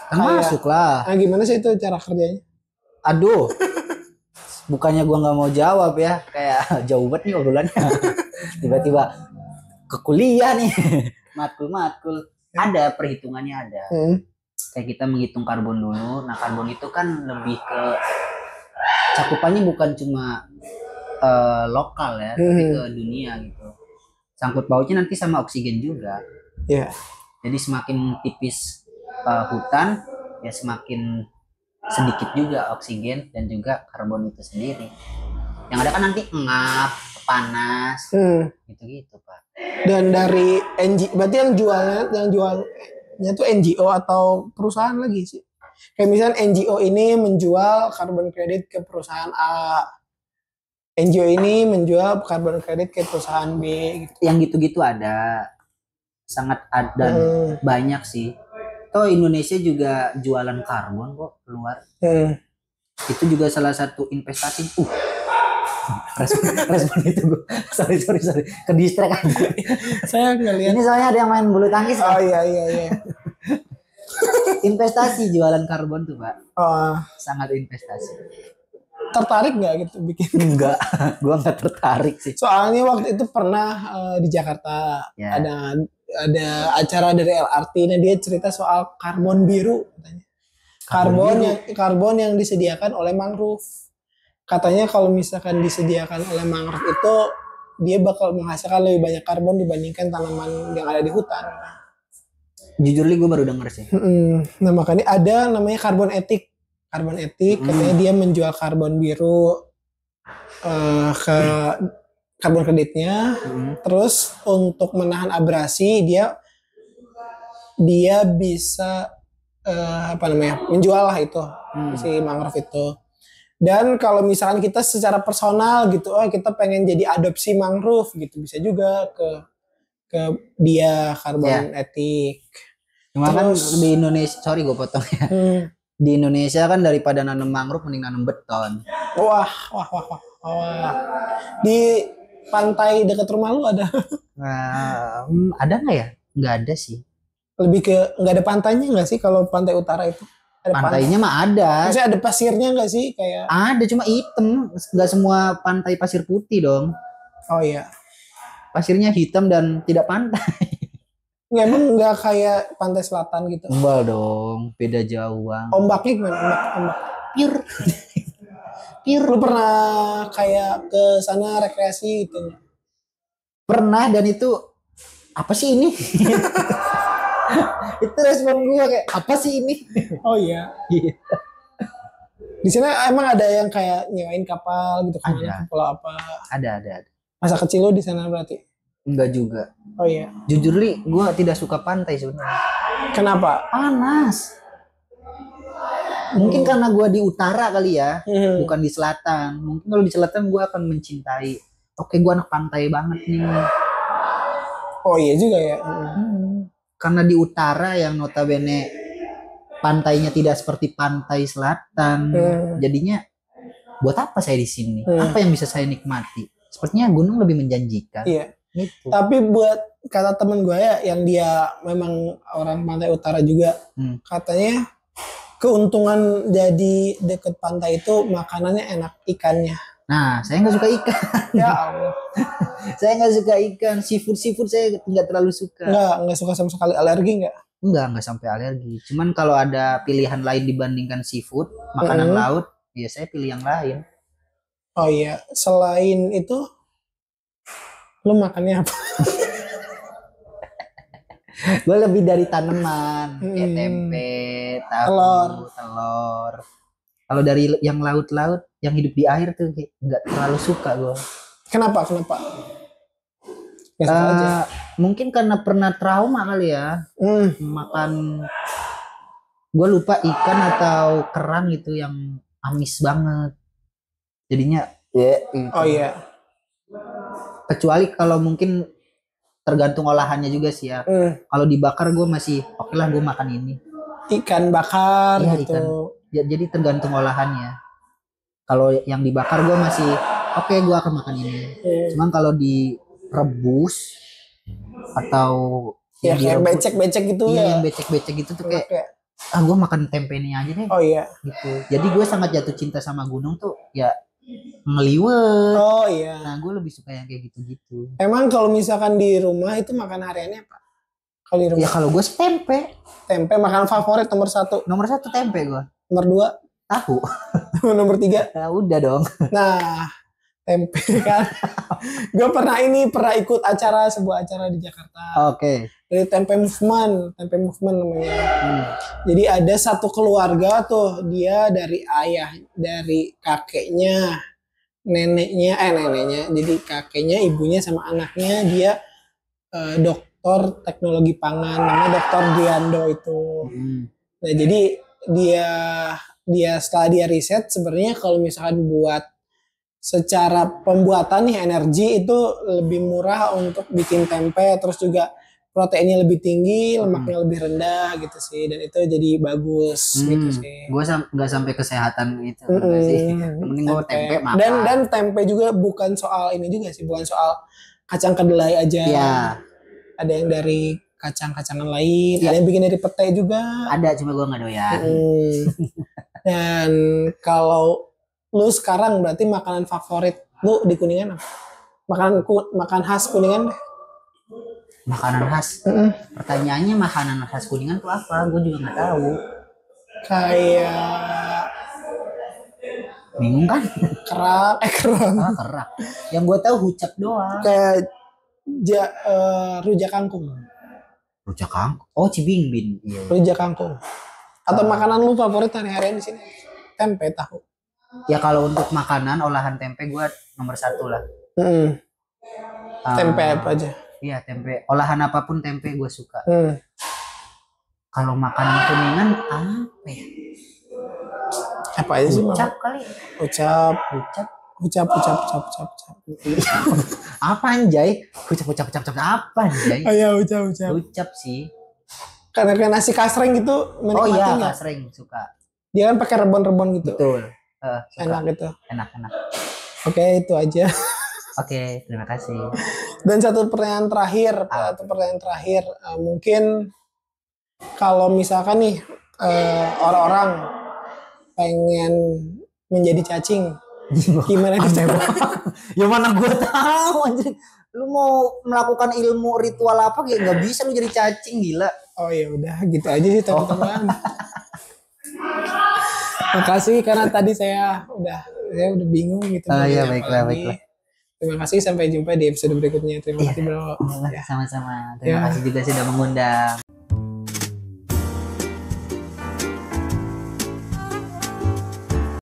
Termasuk lah. Nah, gimana sih itu cara kerjanya? Aduh. bukannya gua nggak mau jawab ya, kayak jauh banget nih obrolannya. Tiba-tiba ke kuliah nih, matkul ada perhitungannya ada. Kayak kita menghitung karbon dulu. Nah karbon itu kan lebih ke cakupannya bukan cuma lokal ya, tapi ke dunia gitu. Sangkut pautnya nanti sama oksigen juga. Yeah. Jadi semakin tipis hutan, ya semakin sedikit juga oksigen dan juga karbon itu sendiri. Yang ada kan nanti ngap, panas, gitu-gitu Pak. Dan dari berarti yang jualnya tuh NGO atau perusahaan lagi sih? Kayak misalnya NGO ini menjual carbon credit ke perusahaan A, NGO ini menjual carbon credit ke perusahaan B gitu. Yang gitu-gitu ada, sangat ada dan banyak sih. Toh Indonesia juga jualan karbon kok keluar. Itu juga salah satu investasi. Respon itu gue. Sorry. Ke distract aja. Saya ngeliat. Ini soalnya ada yang main bulu tangkis. Oh iya. Investasi jualan karbon tuh Pak. Sangat investasi. Tertarik nggak gitu bikin? Enggak, gue nggak tertarik sih. Soalnya waktu itu pernah di Jakarta ada acara dari LRT, nah dia cerita soal karbon biru katanya. Karbon yang disediakan oleh mangrove. Katanya kalau misalkan disediakan oleh mangrove itu dia bakal menghasilkan lebih banyak karbon dibandingkan tanaman yang ada di hutan. Jujur gue baru denger sih. Nah makanya ada namanya karbon etik. Katanya dia menjual karbon biru ke karbon kreditnya. Terus untuk menahan abrasi dia bisa menjual lah itu si mangrove itu. Dan kalau misalkan kita secara personal gitu, kita pengen jadi adopsi mangrove gitu, bisa juga ke dia karbon etik. Cuma kan di Indonesia, sorry gue potong ya. Di Indonesia kan daripada nanam mangrove mending nanam beton. Wah. Di pantai dekat rumah lu ada? Ada nggak ya? Nggak ada sih. Lebih ke nggak ada pantainya nggak sih kalau pantai utara itu? Ada pantainya mah ada. Maksudnya ada pasirnya nggak sih kayak? Ada cuma hitam. Nggak semua pantai pasir putih dong. Oh iya. Pasirnya hitam dan tidak pantai. Nggak, emang nggak kayak pantai selatan gitu? Enggak dong, beda jauh bang. Ombaknya gimana? Ombak. Pure. Lu pernah kayak ke sana rekreasi gitu? Pernah, dan itu apa sih ini? Itu respon gue kayak apa sih ini? Oh iya. Di sana emang ada yang kayak nyewain kapal gitu kan? Ke pulau apa? Ada. Masa kecil lu di sana berarti? Enggak juga. Oh iya. Jujur li, gue tidak suka pantai sebenarnya. Kenapa? Panas. Mungkin karena gue di utara kali ya, bukan di selatan. Mungkin kalau di selatan gue akan mencintai. Oke, gue anak pantai banget nih. Oh iya juga ya. Karena di utara yang notabene pantainya tidak seperti pantai selatan, jadinya buat apa saya di sini? Apa yang bisa saya nikmati? Sepertinya gunung lebih menjanjikan. Iya. Gitu. Tapi buat kata temen gue ya, yang dia memang orang pantai utara juga, katanya keuntungan jadi deket pantai itu makanannya enak, ikannya. Nah, saya nggak suka ikan. Ya Allah. Saya nggak suka ikan, seafood saya nggak terlalu suka. Nggak suka sama sekali. Alergi nggak? Nggak sampai alergi. Cuman kalau ada pilihan lain dibandingkan seafood, makanan laut, ya saya pilih yang lain. Oh iya, selain itu lu makannya apa? Gue lebih dari tanaman, kayak tempe, tahu, telur. Kalau dari yang laut-laut, yang hidup di air tuh nggak terlalu suka gue. Kenapa? Mungkin karena pernah trauma kali ya, makan. Gue lupa ikan atau kerang itu yang amis banget. Jadinya, gitu. Oh iya. Kecuali kalau mungkin tergantung olahannya juga sih ya. Kalau dibakar gue masih oke lah, gue makan ini. Ikan bakar ya, gitu. Jadi tergantung olahannya. Kalau yang dibakar gue masih oke, gue akan makan ini. Cuman kalau direbus atau ya kayak becek-becek gitu ya. Yang becek-becek gitu tuh kayak gue makan tempe ini aja deh. Oh iya. Gitu. Jadi gue sangat jatuh cinta sama gunung tuh ya ngeliwet. Oh iya. Nah, gue lebih suka yang kayak gitu-gitu. Emang kalau misalkan di rumah itu makan hariannya apa? Kalau di Ya rumah kalau gue tempe. tempe makan favorit nomor 1. Nomor 1 tempe gue. Nomor 2 Tahu. nomor 3. Nah, udah dong. Nah, tempe kan. Gue pernah ikut sebuah acara di Jakarta. Oke. Dari tempe movement namanya. Jadi ada satu keluarga tuh, dia dari kakeknya, neneknya. Jadi kakeknya, ibunya sama anaknya, dia dokter teknologi pangan, namanya Dokter Diando itu. Nah, jadi dia setelah dia riset sebenarnya kalau misalkan buat secara pembuatan nih energi itu lebih murah untuk bikin tempe, terus juga proteinnya lebih tinggi, lemaknya lebih rendah gitu sih, dan itu jadi bagus gitu sih. Gue nggak sampai kesehatan gitu sih. Mending gue tempe makan. Dan tempe juga bukan soal ini juga sih, bukan soal kacang kedelai aja. Ya. Ada yang dari kacang-kacangan lain, ada yang bikin dari pete juga. Ada, cuma gue nggak doyan. Dan kalau lu sekarang berarti makanan favorit lu di Kuningan apa? Makan khas Kuningan deh. Makanan khas. Pertanyaannya makanan khas Kuningan tuh apa? Gue juga nggak tahu. Kayak bingung kan? Kerak. Kerak. Yang gue tahu hucap doang. Kayak rujak kangkung. Rujak kangkung. Oh, Cibingbin. Iya. Rujak kangkung. Atau makanan lu favorit hari-harian di sini? Tempe, tahu. Ya kalau untuk makanan olahan tempe gue nomor 1 lah. Tempe apa aja? Iya, tempe. Olahan apapun tempe gue suka. Kalau makanan Kuningan apa ya? Apa aja sih? Ucap kali. Ucap. Apa anjay? Ucap apa anjay? Iya, ucap. Ucap sih. Karena nasi kasreng gitu menikmati. Oh iya, kasreng suka. Dia kan pakai rebon-rebon gitu. Betul. Enak gitu. Enak. Oke, itu aja. Oke, terima kasih. Dan satu pertanyaan terakhir, mungkin kalau misalkan nih orang-orang pengen menjadi cacing, gimana caranya? Ya mana gue tahu anjing. Lu mau melakukan ilmu ritual apa kayak nggak bisa lu jadi cacing, gila. Oh ya udah gitu aja sih teman-teman. Makasih karena tadi saya udah bingung gitu. Iya, baiklah. Terima kasih, sampai jumpa di episode berikutnya. Terima kasih bro. Sama-sama. Terima kasih juga sudah mengundang.